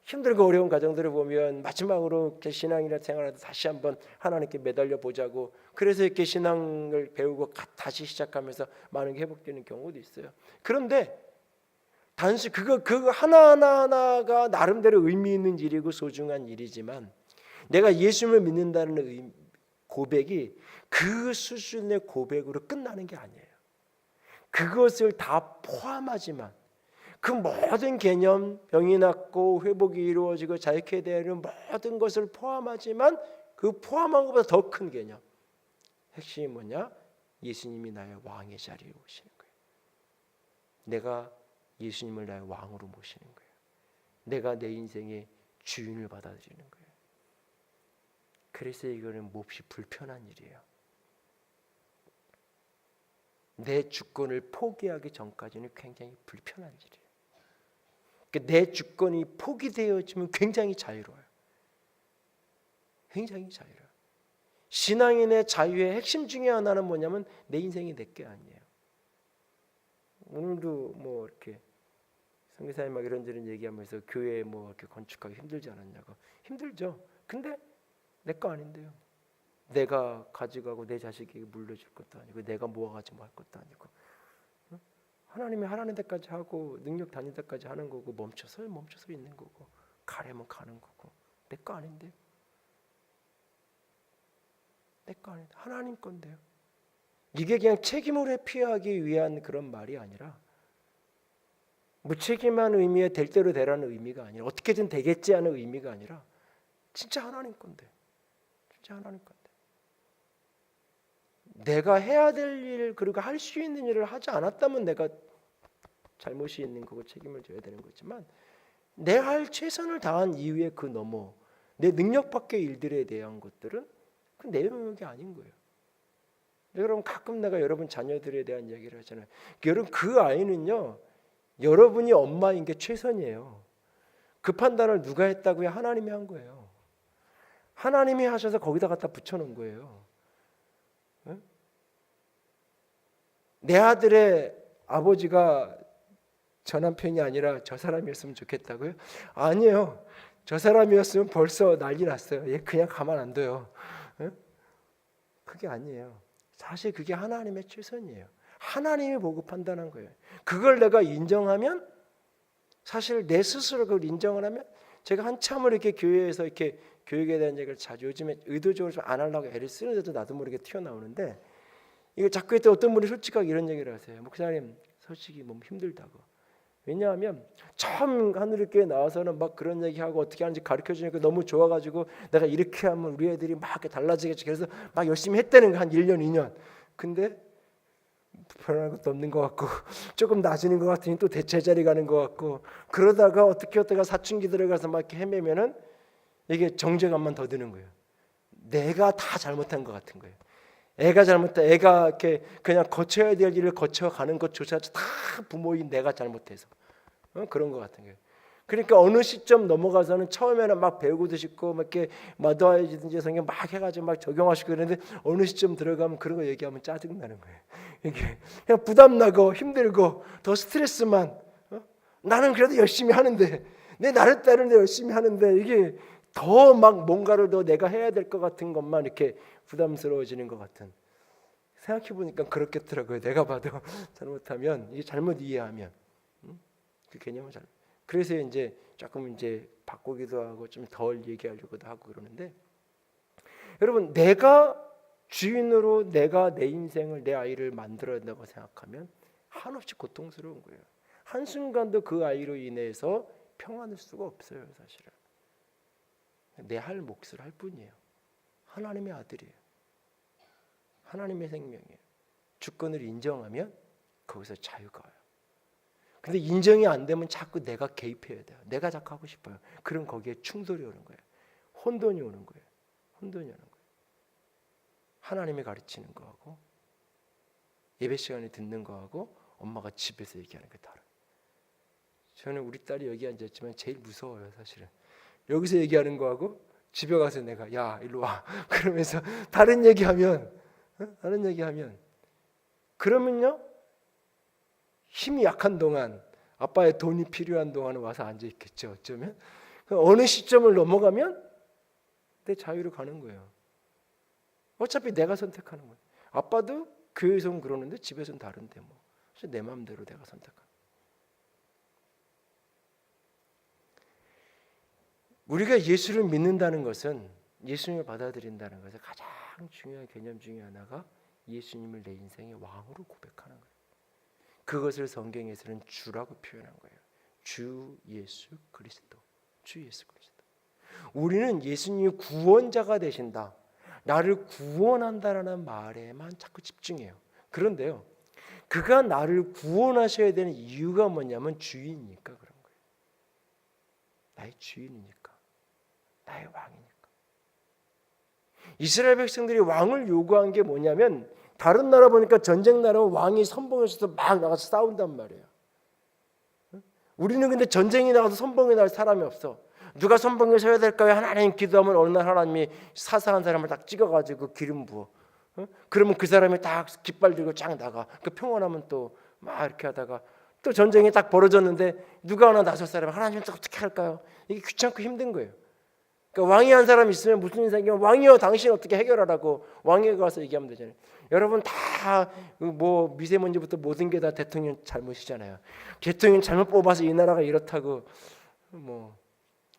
힘들고 어려운 가정들을 보면 마지막으로 신앙이나 생활을 다시 한번 하나님께 매달려 보자고 그래서 이렇게 신앙을 배우고 다시 시작하면서 많은 게 회복되는 경우도 있어요. 그런데 단순히 그거 하나하나가 나름대로 의미 있는 일이고 소중한 일이지만 내가 예수님을 믿는다는 고백이 그 수준의 고백으로 끝나는 게 아니에요. 그것을 다 포함하지만 그 모든 개념, 병이 낫고 회복이 이루어지고 자유케 되는 모든 것을 포함하지만 그 포함한 것보다 더 큰 개념, 핵심이 뭐냐? 예수님이 나의 왕의 자리에 오시는 거예요. 내가 예수님을 나의 왕으로 모시는 거예요. 내가 내 인생의 주인을 받아들이는 거예요. 그래서 이거는 몹시 불편한 일이에요. 내 주권을 포기하기 전까지는 굉장히 불편한 일이에요. 내 주권이 포기되어지면 굉장히 자유로워요. 굉장히 자유로워요. 신앙인의 자유의 핵심 중에 하나는 뭐냐면 내 인생이 내 게 아니에요. 오늘도 뭐 이렇게 선교사님 막 이런저런 얘기하면서 교회 뭐 이렇게 건축하기 힘들지 않았냐고. 힘들죠. 근데 내 거 아닌데요. 내가 가져가고 내 자식에게 물려줄 것도 아니고 내가 모아가지고 할 것도 아니고 하나님이 하라는 데까지 하고 능력 다닐 때까지 하는 거고 멈춰서 있는 거고 가려면 가는 거고 내 거 아닌데요. 내 거 아닌데 하나님 건데요. 이게 그냥 책임을 회피하기 위한 그런 말이 아니라 무책임한 의미의 될 대로 되라는 의미가 아니라 어떻게든 되겠지 하는 의미가 아니라 진짜 하나님 건데 진짜 하나님 건데 내가 해야 될 일 그리고 할 수 있는 일을 하지 않았다면 내가 잘못이 있는 거고 책임을 져야 되는 거지만 내 할 최선을 다한 이후에 그 넘어 내 능력 밖의 일들에 대한 것들은 그 내 영역이 아닌 거예요. 여러분 가끔 내가 여러분 자녀들에 대한 이야기를 하잖아요. 여러분 그 아이는요 여러분이 엄마인 게 최선이에요. 그 판단을 누가 했다고요? 하나님이 한 거예요. 하나님이 하셔서 거기다 갖다 붙여놓은 거예요. 내 아들의 아버지가 저 남편이 아니라 저 사람이었으면 좋겠다고요? 아니에요. 저 사람이었으면 벌써 난리 났어요. 얘 그냥 가만 안 둬요. 응? 그게 아니에요. 사실 그게 하나님의 최선이에요. 하나님이 보고 판단한 거예요. 그걸 내가 인정하면, 사실 내 스스로 그걸 인정을 하면, 제가 한참을 이렇게 교회에서 이렇게 교육에 대한 얘기를 자주, 요즘에 의도적으로 좀 안 하려고 애를 쓰는데도 나도 모르게 튀어나오는데, 이거 자꾸 했더니 어떤 분이 솔직하게 이런 얘기를 하세요. 목사님, 솔직히 너무 힘들다고. 왜냐하면 처음 하늘교회 나와서는 막 그런 얘기하고 어떻게 하는지 가르쳐주니까 너무 좋아가지고 내가 이렇게 하면 우리 애들이 막 이렇게 달라지겠지. 그래서 막 열심히 했다는 거, 한 1년 2년. 근데 변하는 것도 없는 것 같고 조금 나아지는 것 같으니 또 제자리 가는 것 같고, 그러다가 어떻게 사춘기 들어가서 막 이렇게 헤매면은 이게 정죄감만 더 드는 거예요. 내가 다 잘못한 것 같은 거예요. 애가 잘못해. 애가 이렇게 그냥 거쳐야 될 일을 거쳐가는 것조차 다 부모인 내가 잘못해서 그런 것 같은 거예요. 그러니까 어느 시점 넘어가서는 처음에는 막 배우고도 싶고 막 이렇게 마도하여지든지 성경 막 해가지고 막 적용하시고 그러는데, 어느 시점 들어가면 그런 거 얘기하면 짜증 나는 거예요. 이게 그냥 부담 나고 힘들고 더 스트레스만. 나는 그래도 열심히 하는데, 내 나를 따르는데 열심히 하는데, 이게 더 막 뭔가를 더 내가 해야 될 것 같은 것만 이렇게 부담스러워지는 것 같은. 생각해 보니까 그렇겠더라고요. 내가 봐도 잘못하면, 이게 잘못 이해하면, 그 개념을 잘. 그래서 이제 조금 이제 바꾸기도 하고 좀 덜 얘기하려고도 하고 그러는데, 여러분, 내가 주인으로 내가 내 인생을, 내 아이를 만들어야 된다고 생각하면 한없이 고통스러운 거예요. 한순간도 그 아이로 인해서 평안할 수가 없어요. 사실은 내 할 몫을 할 뿐이에요. 하나님의 아들이에요. 하나님의 생명이에요. 주권을 인정하면 거기서 자유가 와요. 근데 인정이 안 되면 자꾸 내가 개입해야 돼요. 내가 자꾸 하고 싶어요. 그럼 거기에 충돌이 오는 거예요. 혼돈이 오는 거예요. 혼돈이 오는 거예요. 하나님이 가르치는 거하고 예배 시간에 듣는 거하고 엄마가 집에서 얘기하는 게 다르요. 저는 우리 딸이 여기 앉았지만 제일 무서워요. 사실은 여기서 얘기하는 거하고 집에 가서 내가 야 일로 와 그러면서 다른 얘기하면 그러면요, 힘이 약한 동안, 아빠의 돈이 필요한 동안은 와서 앉아 있겠죠. 어쩌면 어느 시점을 넘어가면 내 자유로 가는 거예요. 어차피 내가 선택하는 거예요. 아빠도 교회에서는 그러는데 집에서는 다른데 뭐. 그래서 내 마음대로 내가 선택하는. 우리가 예수를 믿는다는 것은, 예수님을 받아들인다는 것은 가장 중요한 개념 중에 하나가 예수님을 내 인생의 왕으로 고백하는 거예요. 그것을 성경에서는 주라고 표현한 거예요. 주 예수 그리스도. 주 예수 그리스도. 우리는 예수님이 구원자가 되신다, 나를 구원한다라는 말에만 자꾸 집중해요. 그런데요, 그가 나를 구원하셔야 되는 이유가 뭐냐면 주인이니까 그런 거예요. 나의 주인이니까, 나의 왕이니까. 이스라엘 백성들이 왕을 요구한 게 뭐냐면, 다른 나라 보니까 전쟁 나라면 왕이 선봉에서 막 나가서 싸운단 말이에요. 우리는 근데 전쟁이 나가서 선봉에 날 사람이 없어. 누가 선봉에 서야 될까요? 하나님 기도하면 어느 날 하나님이 사사한 사람을 딱 찍어가지고 기름 부어. 그러면 그 사람이 딱 깃발 들고 쫙 나가. 그 평온하면 또 막 이렇게 하다가 또 전쟁이 딱 벌어졌는데 누가 하나 나설 사람, 하나님 또 어떻게 할까요? 이게 귀찮고 힘든 거예요. 그러니까 왕이 한 사람 있으면 무슨 인상이면 왕이여 당신 어떻게 해결하라고 왕에게 가서 얘기하면 되잖아요. 여러분 다 뭐 미세먼지부터 모든 게 다 대통령 잘못이잖아요. 대통령 잘못 뽑아서 이 나라가 이렇다고 뭐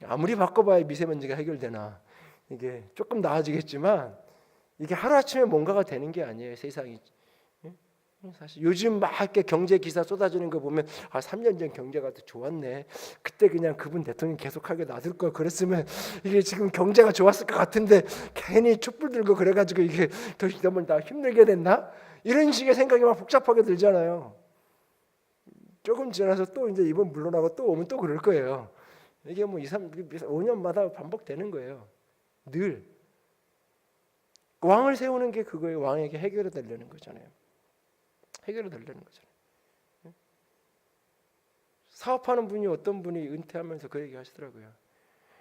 아무리 바꿔봐야 미세먼지가 해결되나. 이게 조금 나아지겠지만 이게 하루아침에 뭔가가 되는 게 아니에요. 세상이. 사실 요즘 막 이렇게 경제 기사 쏟아지는 거 보면 3년 전 경제가 더 좋았네. 그때 그냥 그분 대통령 계속하게 놔둘 걸 그랬으면 이게 지금 경제가 좋았을 것 같은데 괜히 촛불 들고 그래가지고 이게 더 너무 다 힘들게 됐나? 이런 식의 생각이 막 복잡하게 들잖아요. 조금 지나서 또 이제 이번 물러나고 또 오면 또 그럴 거예요. 이게 뭐 5년마다 반복되는 거예요. 늘 왕을 세우는 게 그거예요. 왕에게 해결해 달라는 거잖아요. 해결해 달라는 거잖아요. 사업하는 분이 어떤 분이 은퇴하면서 그 얘기 하시더라고요.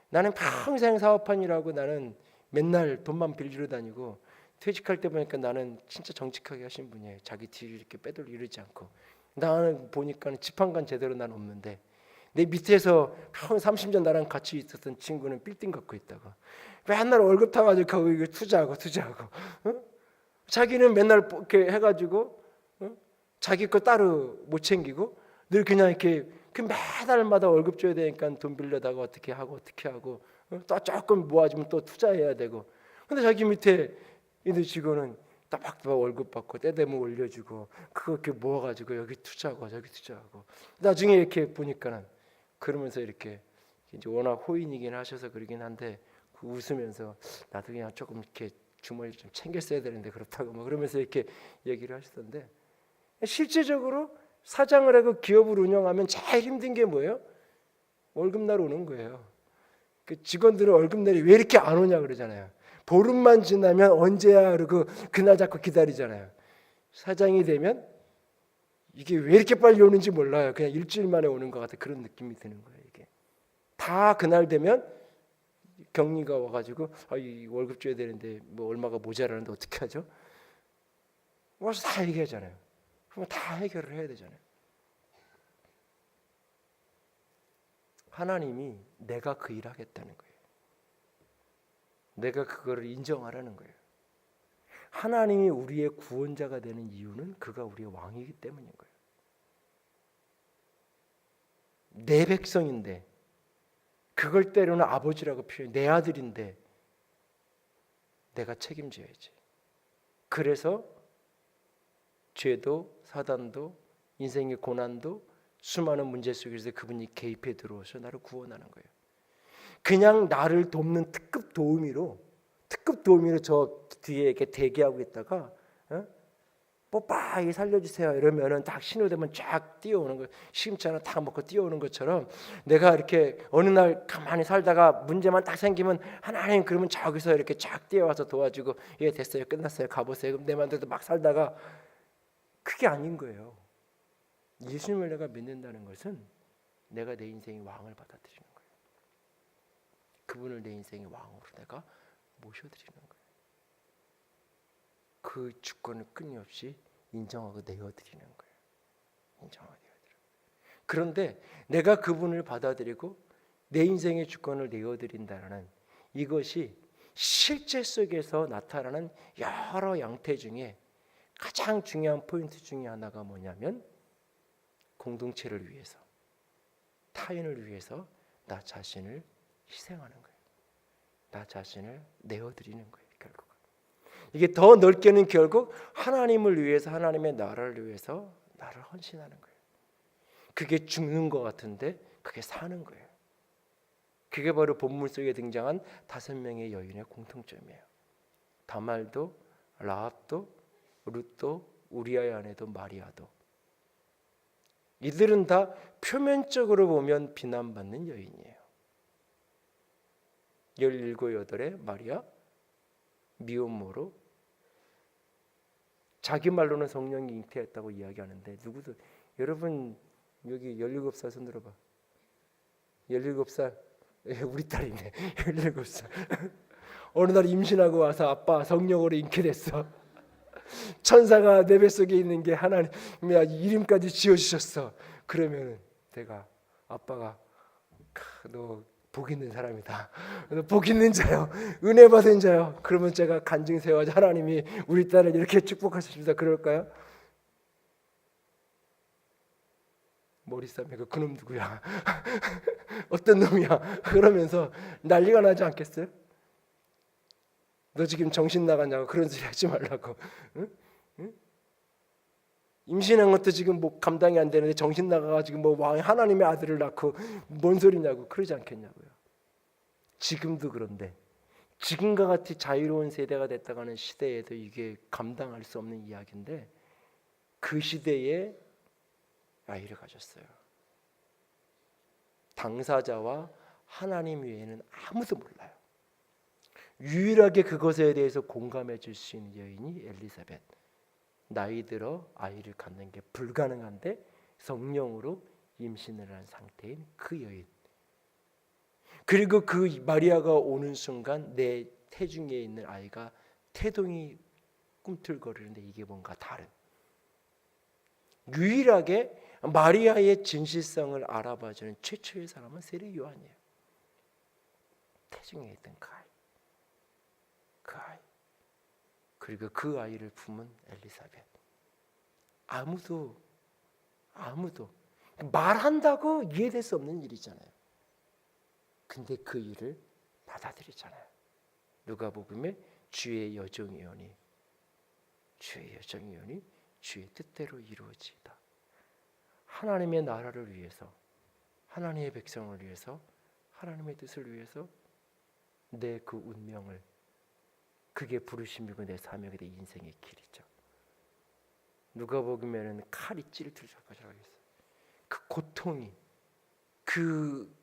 나는 평생 사업하느라고 나는 맨날 돈만 빌리러 다니고 퇴직할 때 보니까 나는 진짜 정직하게 하신 분이에요. 자기 뒤를 이렇게 빼돌려 이러지 않고 나는 보니까 지판관 제대로 난 없는데 내 밑에서 한 30년 나랑 같이 있었던 친구는 빌딩 갖고 있다가 맨날 월급 타가지고 거기 투자하고 어? 자기는 맨날 이렇게 해가지고 자기 거 따로 못 챙기고 늘 그냥 이렇게 그 매달마다 월급 줘야 되니까 돈 빌려다가 어떻게 하고 또 조금 모아주면 또 투자해야 되고 근데 자기 밑에 있는 직원은 따박따박 월급 받고 때 되면 올려주고 그거 이렇게 모아가지고 여기 투자하고 저기 투자하고 나중에 이렇게 보니까는 그러면서 이렇게 이제 워낙 호인이긴 하셔서 그러긴 한데 웃으면서 나도 그냥 조금 이렇게 주머니 좀 챙겼어야 되는데 그렇다고 뭐 그러면서 이렇게 얘기를 하시던데 실제적으로 사장을 하고 기업을 운영하면 제일 힘든 게 뭐예요? 월급날 오는 거예요. 그 직원들은 월급날이 왜 이렇게 안 오냐 그러잖아요. 보름만 지나면 언제야 그러고 그날 잡고 기다리잖아요. 사장이 되면 이게 왜 이렇게 빨리 오는지 몰라요. 그냥 일주일 만에 오는 것 같아 그런 느낌이 드는 거예요. 이게 다 그날 되면 격리가 와가지고 이 월급 줘야 되는데 뭐 얼마가 모자라는데 어떻게 하죠? 와서 다 얘기하잖아요. 그럼 다 해결을 해야 되잖아요. 하나님이 내가 그 일을 하겠다는 거예요. 내가 그거를 인정하라는 거예요. 하나님이 우리의 구원자가 되는 이유는 그가 우리의 왕이기 때문인 거예요. 내 백성인데 그걸 때로는 아버지라고 표현해 내 아들인데 내가 책임져야지. 그래서 죄도 사단도 인생의 고난도 수많은 문제 속에서 그분이 개입해 들어오셔서 나를 구원하는 거예요. 그냥 나를 돕는 특급 도우미로 저 뒤에 이렇게 대기하고 있다가 뽀빠이 살려주세요 이러면은 딱 신호되면 쫙 뛰어오는 거예요. 시금치 하나 딱 먹고 뛰어오는 것처럼 내가 이렇게 어느 날 가만히 살다가 문제만 딱 생기면 하나님 그러면 저기서 이렇게 쫙 뛰어와서 도와주고 예 됐어요 끝났어요 가보세요. 그럼 내 맘대로 막 살다가 그게 아닌 거예요. 예수님을 내가 믿는다는 것은 내가 내 인생의 왕을 받아들이는 거예요. 그분을 내 인생의 왕으로 내가 모셔드리는 거예요. 그 주권을 끊임없이 인정하고 내어드리는 거예요. 인정하고 내어드리는 거예요. 그런데 내가 그분을 받아들이고 내 인생의 주권을 내어드린다는 이것이 실제 속에서 나타나는 여러 양태 중에 가장 중요한 포인트 중에 하나가 뭐냐면 공동체를 위해서 타인을 위해서 나 자신을 희생하는 거예요. 나 자신을 내어드리는 거예요. 결국 이게 더 넓게는 결국 하나님을 위해서 하나님의 나라를 위해서 나를 헌신하는 거예요. 그게 죽는 것 같은데 그게 사는 거예요. 그게 바로 본문 속에 등장한 5명의 여인의 공통점이에요. 다말도 라합도 룻도 우리아의 아내도 마리아도 이들은 다 표면적으로 보면 비난받는 여인이에요. 17, 8의 마리아 미혼모로 자기 말로는 성령이 잉태했다고 이야기하는데 누구도 여러분 여기 17살 손 들어봐. 17살 우리 딸이네. 17살 어느 날 임신하고 와서 아빠 성령으로 잉태됐어. 천사가 내 뱃속에 있는 게 하나님 이름까지 지어주셨어. 그러면 내가 아빠가 너 복 있는 사람이다. 너 복 있는 자요. 은혜 받은 자요. 그러면 제가 간증 세워서 하나님이 우리 딸을 이렇게 축복하셨습니다. 그럴까요? 머리 싸매고 그놈 누구야? 어떤 놈이야? 그러면서 난리가 나지 않겠어요? 너 지금 정신 나갔냐고 그런 소리 하지 말라고. 응? 응? 임신한 것도 지금 뭐 감당이 안 되는데 정신 나가가지고 뭐 왕 하나님의 아들을 낳고 뭔 소리냐고 그러지 않겠냐고요. 지금도 그런데 지금과 같이 자유로운 세대가 됐다가는 시대에도 이게 감당할 수 없는 이야기인데 그 시대에 아이를 가졌어요. 당사자와 하나님 외에는 아무도 몰라요. 유일하게 그것에 대해서 공감해 줄 수 있는 여인이 엘리사벳. 나이 들어 아이를 갖는 게 불가능한데 성령으로 임신을 한 상태인 그 여인. 그리고 그 마리아가 오는 순간 내 태중에 있는 아이가 태동이 꿈틀거리는데 이게 뭔가 다른. 유일하게 마리아의 진실성을 알아봐주는 최초의 사람은 세례 요한이에요. 태중에 있던 그 아이, 그리고 그 아이를 품은 엘리사벳. 아무도 말한다고 이해될 수 없는 일이잖아요. 근데 그 일을 받아들이잖아요. 누가복음에 주의 여정이오니 주의 뜻대로 이루어지이다. 하나님의 나라를 위해서, 하나님의 백성을 위해서, 하나님의 뜻을 위해서 내 그 운명을, 그게 부르심이고 내 사명이 내 인생의 길이죠. 누가복음에는 칼이 찌릿하게 하겠어요. 그 고통이, 그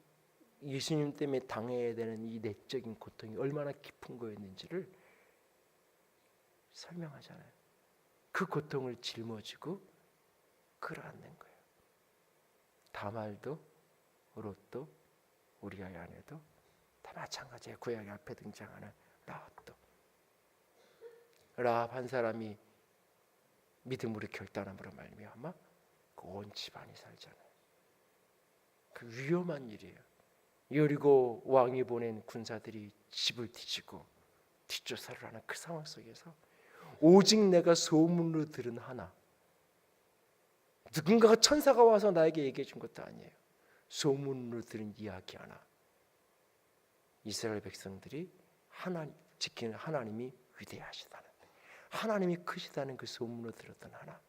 예수님 때문에 당해야 되는 이 내적인 고통이 얼마나 깊은 거였는지를 설명하잖아요. 그 고통을 짊어지고 끌어안는 거예요. 다말도 롯도 우리 아이 아내도 다 마찬가지예요. 구약의 앞에 등장하는 라합도. 라합 한 사람이 믿음으로 결단함으로 말미암아 온 집안이 살잖아요. 그 위험한 일이에요. 여리고 왕이 보낸 군사들이 집을 뒤지고 뒷조사를 하는 그 상황 속에서 오직 내가 소문으로 들은 하나, 누군가가 천사가 와서 나에게 얘기해 준 것도 아니에요. 소문으로 들은 이야기 하나. 이스라엘 백성들이 지키는 하나님이 위대하시다는, 하나님이 크시다는 그 소문으로 들었던 하나.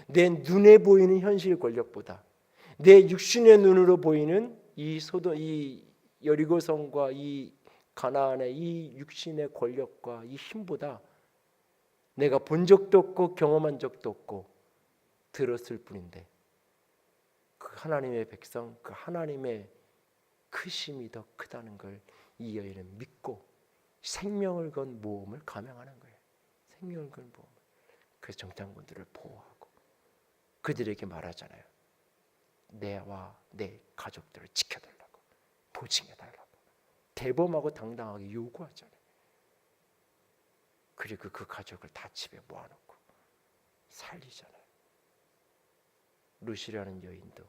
내 눈에 보이는 현실 권력보다, 내 육신의 눈으로 보이는 이 여리고성과 이 가나안의 이 육신의 권력과 이 힘보다 내가 본 적도 없고 경험한 적도 없고 들었을 뿐인데 그 하나님의 백성, 그 하나님의 크심이 더 크다는 걸 이 여인은 믿고 생명을 건 모험을 감행하는 거예요. 생명을 건 모험. 그래서 정탐꾼들을 보호하고 그들에게 말하잖아요. 내와 내 가족들을 지켜달라고, 보증해달라고 대범하고 당당하게 요구하잖아요. 그리고 그 가족을 다 집에 모아놓고 살리잖아요. 루시라는 여인도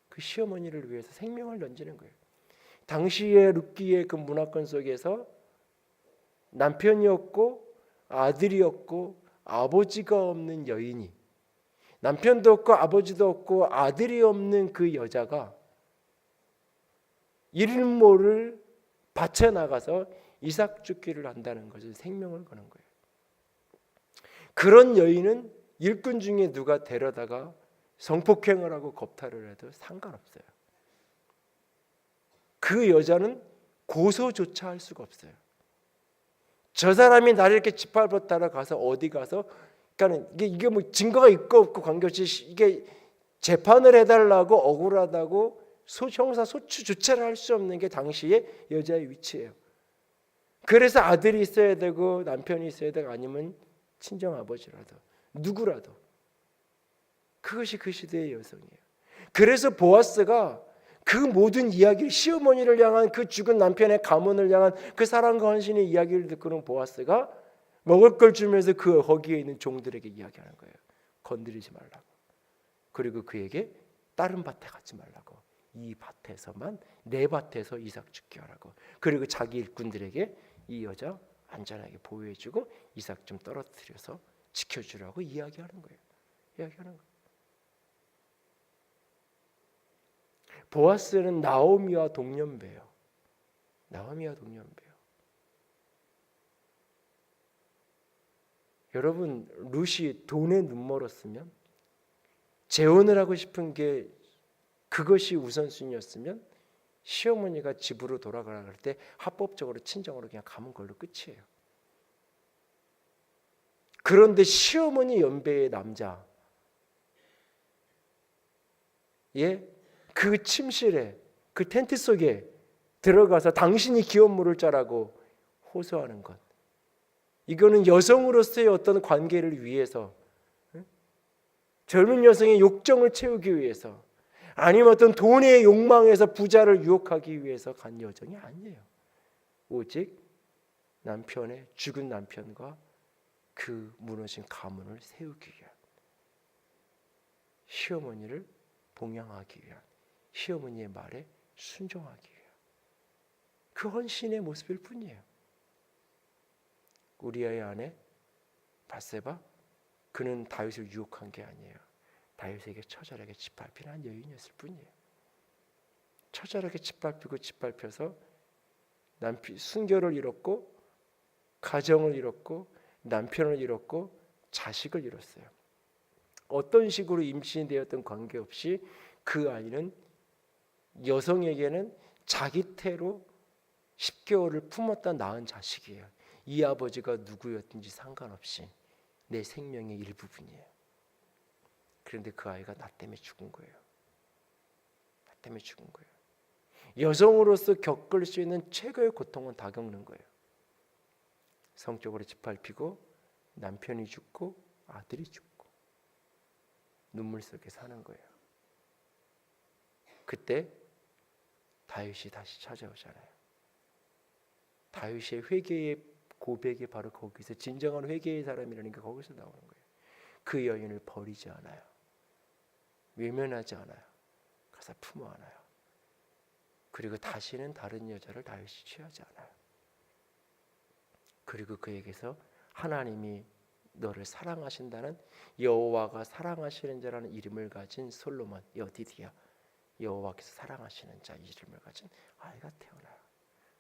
그 시어머니를 위해서 생명을 던지는 거예요. 당시의 룻기의 그 문화권 속에서 남편이 없고 아들이 없고 아버지가 없는 여인이, 남편도 없고 아버지도 없고 아들이 없는 그 여자가 이를 모를 밭에 나가서 이삭 죽기를 한다는 것은 생명을 거는 거예요. 그런 여인은 일꾼 중에 누가 데려다가 성폭행을 하고 겁탈을 해도 상관없어요. 그 여자는 고소조차 할 수가 없어요. 저 사람이 나를 이렇게 짓밟아 따라가서 어디 가서, 그러니까 이게 뭐 증거가 있고 없고 관계없이 이게 재판을 해달라고 억울하다고 형사 소추 조차를 할 수 없는 게 당시의 여자의 위치예요. 그래서 아들이 있어야 되고 남편이 있어야 되고 아니면 친정 아버지라도 누구라도, 그것이 그 시대의 여성이에요. 그래서 보아스가 그 모든 이야기를, 시어머니를 향한 그 죽은 남편의 가문을 향한 그 사랑과 헌신의 이야기를 듣고는 보아스가 먹을 걸 주면서 그 거기에 있는 종들에게 이야기하는 거예요. 건드리지 말라고. 그리고 그에게 다른 밭에 가지 말라고. 이 밭에서만, 내 밭에서 이삭 죽게 하라고. 그리고 자기 일꾼들에게 이 여자 안전하게 보호해주고 이삭 좀 떨어뜨려서 지켜주라고 이야기하는 거예요. 보아스는 나오미와 동년배예요. 여러분, 룻이 돈에 눈멀었으면, 재혼을 하고 싶은 게 그것이 우선순위였으면 시어머니가 집으로 돌아가라 할 때 합법적으로 친정으로 그냥 가면 걸로 끝이에요. 그런데 시어머니 연배의 남자, 그 침실에, 그 텐트 속에 들어가서 당신이 기업 물을 자라고 호소하는 것, 이거는 여성으로서의 어떤 관계를 위해서, 젊은 여성의 욕정을 채우기 위해서, 아니면 어떤 돈의 욕망에서 부자를 유혹하기 위해서 간 여정이 아니에요. 오직 죽은 남편과 그 무너진 가문을 세우기 위한, 시어머니를 봉양하기 위한, 시어머니의 말에 순종하기 위한 그 헌신의 모습일 뿐이에요. 우리아의 아내 밧세바, 그는 다윗을 유혹한 게 아니에요. 다윗에게 처절하게 짓밟힌 한 여인이었을 뿐이에요. 처절하게 짓밟혀서 순결을 잃었고, 가정을 잃었고, 남편을 잃었고, 자식을 잃었어요. 어떤 식으로 임신이 되었던 관계없이 그 아이는 여성에게는 자기 태로 10개월을 품었다 낳은 자식이에요. 이 아버지가 누구였든지 상관없이 내 생명의 일부분이에요. 그런데 그 아이가 나 때문에 죽은 거예요. 나 때문에 죽은 거예요. 여성으로서 겪을 수 있는 최고의 고통은 다 겪는 거예요. 성적으로 짓밟히고, 남편이 죽고, 아들이 죽고, 눈물 속에 사는 거예요. 그때 다윗이 다시 찾아오잖아요. 다윗의 회개의 고백이 바로 거기서, 진정한 회개의 사람이라는 게 거기서 나오는 거예요. 그 여인을 버리지 않아요. 외면하지 않아요. 가서 품어 안아요. 그리고 다시는 다른 여자를 다윗이 취하지 않아요. 그리고 그에게서 하나님이 너를 사랑하신다는, 여호와가 사랑하시는 자라는 이름을 가진 솔로몬, 여디디야, 여호와께서 사랑하시는 자 이름을 가진 아이가 태어나요.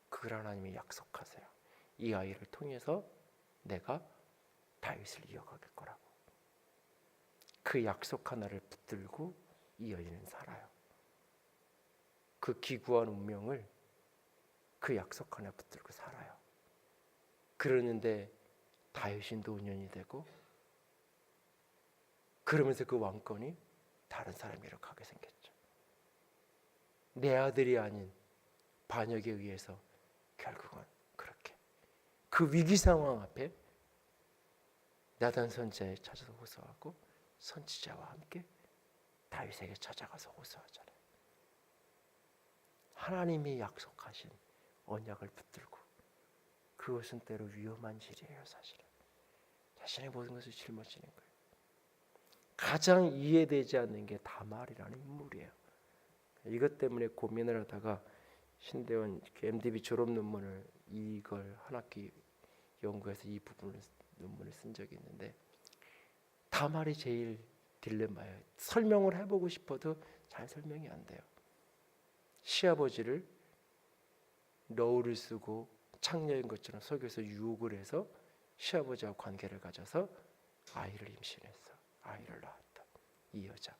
그걸 하나님이 약속하세요. 이 아이를 통해서 내가 다윗을 이어갈 거라고. 그 약속 하나를 붙들고 이 여인은 살아요. 그 기구한 운명을 그 약속 하나 붙들고 살아요. 그러는데 다윗이 노년이 되고, 그러면서 그 왕권이 다른 사람에게 가게 생겼죠. 내 아들이 아닌 반역에 의해서 결국은 그렇게 그 위기 상황 앞에 나단 선지자에 찾아서 호소하고, 선지자와 함께 다윗에게 찾아가서 호소하잖아요. 하나님이 약속하신 언약을 붙들고, 그것은 때로 위험한 일이에요. 사실은 자신의 모든 것을 짊어지는 거예요. 가장 이해되지 않는 게 다말이라는 인물이에요. 이것 때문에 고민을 하다가 신대원 MDB 졸업 논문을, 이걸 한 학기 연구해서 이 부분을 논문을 쓴 적이 있는데, 다말이 제일 딜레마예요. 설명을 해보고 싶어도 잘 설명이 안 돼요. 시아버지를 러울을 쓰고 창녀인 것처럼 속여서 유혹을 해서 시아버지와 관계를 가져서 아이를 임신했어. 아이를 낳았다. 이 여자.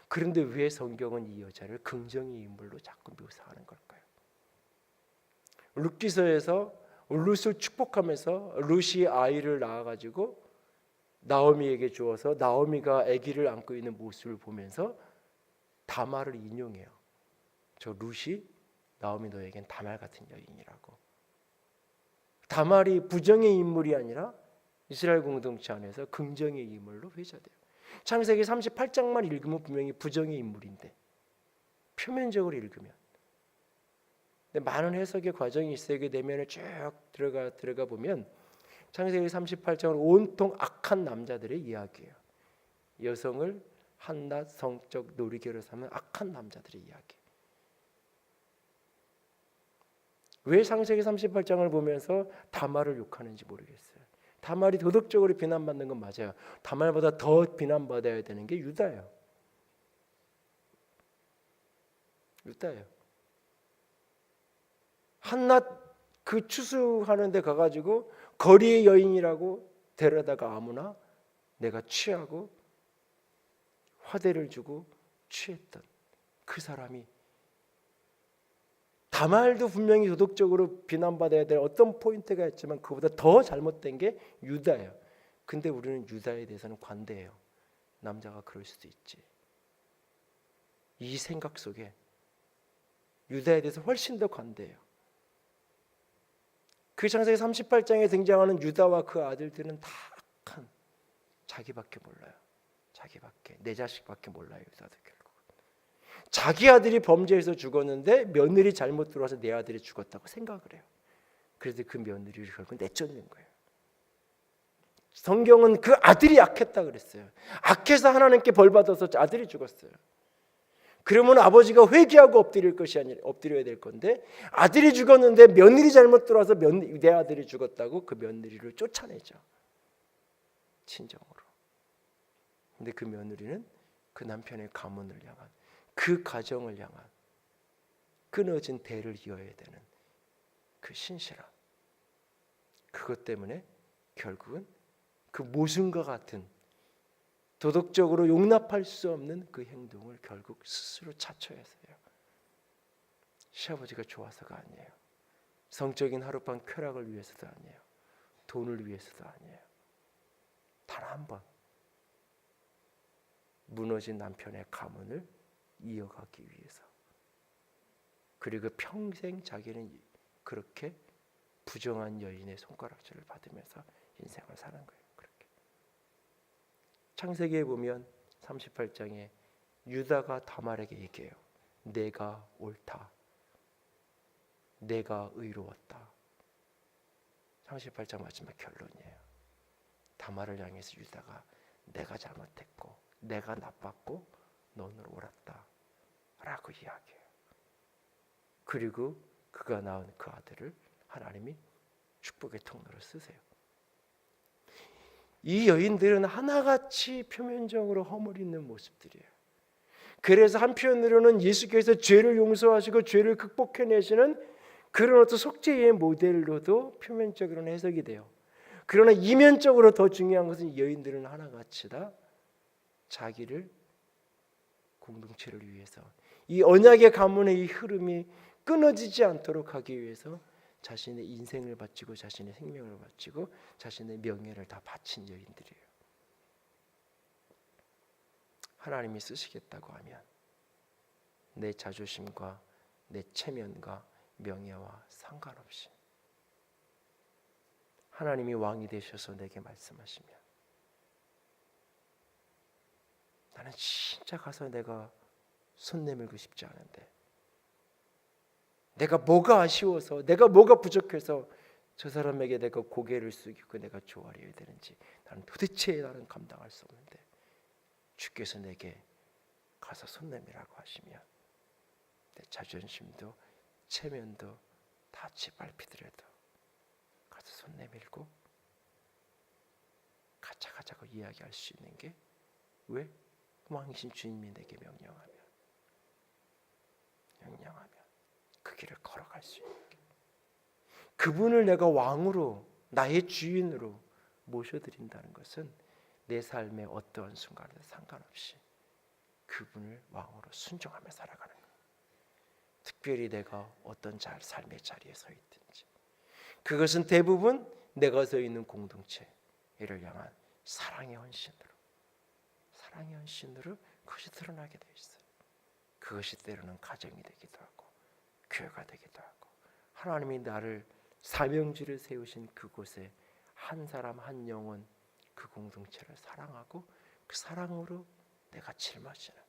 그런데 왜 성경은 이 여자를 긍정의 인물로 자꾸 묘사하는 걸까요? 룻기서에서 룻을 축복하면서 룻이 아이를 낳아가지고 나오미에게 주어서 나오미가 아기를 안고 있는 모습을 보면서 다말을 인용해요. 저 룻이 나오미 너에겐 다말 같은 여인이라고. 다말이 부정의 인물이 아니라 이스라엘 공동체 안에서 긍정의 인물로 회자돼요. 창세기 38장만 읽으면 분명히 부정의 인물인데, 표면적으로 읽으면. 근데 많은 해석의 과정이 있어요. 그 내면에 쭉 들어가 보면 창세기 38장은 온통 악한 남자들의 이야기예요. 여성을 한낱 성적 놀이개로 삼는 악한 남자들의 이야기. 왜 창세기 38장을 보면서 다말을 욕하는지 모르겠어요. 다말이 도덕적으로 비난받는 건 맞아요. 다말보다 더 비난받아야 되는 게 유다예요. 유다예요. 한낱 그 추수하는 데 가가지고 거리의 여인이라고 데려다가 아무나 내가 취하고 화대를 주고 취했던 그 사람이, 다말도 분명히 도덕적으로 비난받아야 될 어떤 포인트가 있지만 그보다 더 잘못된 게 유다예요. 근데 우리는 유다에 대해서는 관대해요. 남자가 그럴 수도 있지. 이 생각 속에 유다에 대해서 훨씬 더 관대해요. 그 창세기 38장에 등장하는 유다와 그 아들들은 다 악한, 자기밖에 몰라요. 자기밖에, 내 자식밖에 몰라요. 유다도 결국 자기 아들이 범죄해서 죽었는데 며느리 잘못 들어와서 내 아들이 죽었다고 생각을 해요. 그래서 그 며느리를 결국 내쫓는 거예요. 성경은 그 아들이 악했다 그랬어요. 악해서 하나님께 벌 받아서 아들이 죽었어요. 그러면 아버지가 회개하고 엎드려야 될 건데 아들이 죽었는데 며느리 잘못 들어와서 내 아들이 죽었다고 그 며느리를 쫓아내죠. 친정으로. 근데 그 며느리는 그 남편의 가문을 향한, 그 가정을 향한 끊어진 대를 이어야 되는 그 신실함, 그것 때문에 결국은 그 모순과 같은 도덕적으로 용납할 수 없는 그 행동을 결국 스스로 자초했어요. 시아버지가 좋아서가 아니에요. 성적인 하룻밤 쾌락을 위해서도 아니에요. 돈을 위해서도 아니에요. 단 한 번 무너진 남편의 가문을 이어가기 위해서. 그리고 평생 자기는 그렇게 부정한 여인의 손가락질을 받으면서 인생을 사는 거예요. 그렇게. 창세기에 보면 38장에 유다가 다말에게 얘기해요. 내가 옳다. 내가 의로웠다. 38장 마지막 결론이에요. 다말을 향해서 유다가 내가 잘못했고 내가 나빴고 너는 옳았다 라고 이야기해요. 그리고 그가 낳은 그 아들을 하나님이 축복의 통로로 쓰세요. 이 여인들은 하나같이 표면적으로 허물 있는 모습들이에요. 그래서 한편으로는 예수께서 죄를 용서하시고 죄를 극복해내시는 그런 어떤 속죄의 모델로도 표면적으로는 해석이 돼요. 그러나 이면적으로 더 중요한 것은 이 여인들은 하나같이 다 자기를 공동체를 위해서 이 언약의 가문의 이 흐름이 끊어지지 않도록 하기 위해서 자신의 인생을 바치고 자신의 생명을 바치고 자신의 명예를 다 바친 여인들이에요. 하나님이 쓰시겠다고 하면 내 자존심과 내 체면과 명예와 상관없이 하나님이 왕이 되셔서 내게 말씀하시면 나는 진짜 가서 내가 손 내밀고 싶지 않은데 내가 뭐가 아쉬워서 내가 뭐가 부족해서 저 사람에게 내가 고개를 숙이고 내가 조아려야 되는지 나는 도대체 나는 감당할 수 없는데 주께서 내게 가서 손 내밀라고 하시면 내 자존심도 체면도 다 짓밟히더라도 가서 손 내밀고 가자고 이야기할 수 있는 게 왜? 왕이신 주님이 내게 명령하면 그 길을 걸어갈 수 있는 게 그분을 내가 왕으로 나의 주인으로 모셔드린다는 것은 내 삶의 어떠한 순간에도 상관없이 그분을 왕으로 순종하며 살아가는 거예요. 특별히 내가 어떤 삶의 자리에 서 있든지 그것은 대부분 내가 서 있는 공동체를 향한 사랑의 헌신으로 그것이 드러나게 되어 있어요. 그것이 때로는 가정이 되기도 하고 교회가 되기도 하고 하나님이 나를 사명지를 세우신 그곳에 한 사람 한 영혼 그 공동체를 사랑하고 그 사랑으로 내가 짊어지는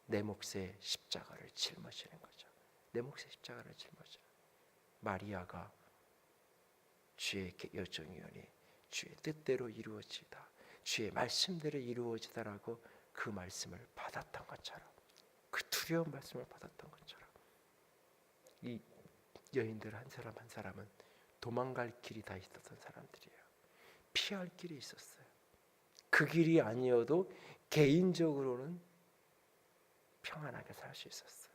내 몫의 십자가를 짊어지는 거죠. 내 몫의 십자가를 짊어지는 마리아가 주의 여정이오니 주의 뜻대로 이루어지다 주의 말씀대로 이루어지다라고 그 말씀을 받았던 것처럼 그 두려운 말씀을 받았던 것처럼 이 여인들 한 사람 한 사람은 도망갈 길이 다 있었던 사람들이에요. 피할 길이 있었어요. 그 길이 아니어도 개인적으로는 평안하게 살 수 있었어요.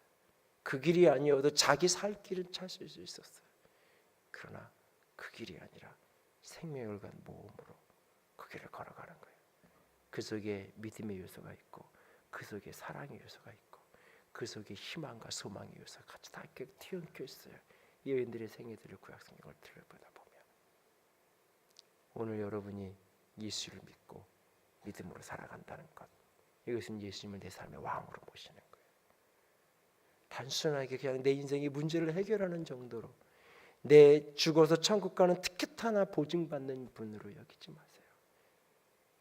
그 길이 아니어도 자기 살 길은 찾을 수 있었어요. 그러나 그 길이 아니라 생명을 건 모험으로 그 길을 걸어가는 거예요. 그 속에 믿음의 요소가 있고 그 속에 사랑의 요소가 있고 그 속에 희망과 소망의 요소가 같이 다 이렇게 튀어나와 있어요. 이 여인들의 생애들을 구약 성경을 들여다보다 보면 오늘 여러분이 예수를 믿고 믿음으로 살아간다는 것 이것은 예수님을 내 삶의 왕으로 모시는 거예요. 단순하게 그냥 내 인생의 문제를 해결하는 정도로 내 죽어서 천국 가는 티켓 하나 보증받는 분으로 여기지 마세요.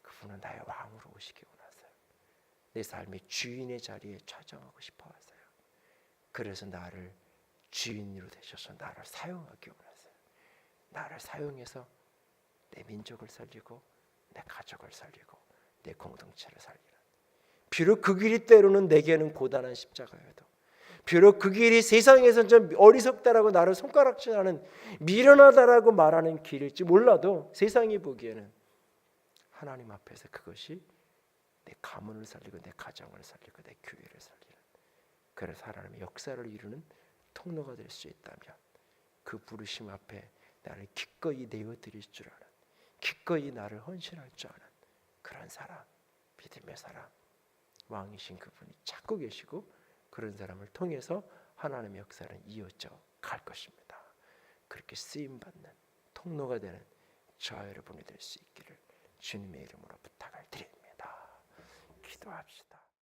그분은 나의 왕으로 오시기 원하세요. 내 삶의 주인의 자리에 좌정하고 싶어 하세요. 그래서 나를 주인으로 되셔서 나를 사용하기 원하세요. 나를 사용해서 내 민족을 살리고 내 가족을 살리고 내 공동체를 살리는, 비록 그 길이 때로는 내게는 고단한 십자가여도, 비록 그 길이 세상에선 좀 어리석다라고 나를 손가락질하는, 미련하다라고 말하는 길일지 몰라도 세상이 보기에는 하나님 앞에서 그것이 내 가문을 살리고 내 가정을 살리고 내 교회를 살리는, 그래서 하나님의 역사를 이루는 통로가 될 수 있다면 그 부르심 앞에 나를 기꺼이 내어드릴 줄 아는, 기꺼이 나를 헌신할 줄 아는 그런 사람, 믿음의 사람, 왕이신 그분이 찾고 계시고 그런 사람을 통해서 하나님의 역사는 이어져 갈 것입니다. 그렇게 쓰임받는 통로가 되는 저와 여러분이 될 수 있기를 주님의 이름으로 부탁을 드립니다. 기도합시다.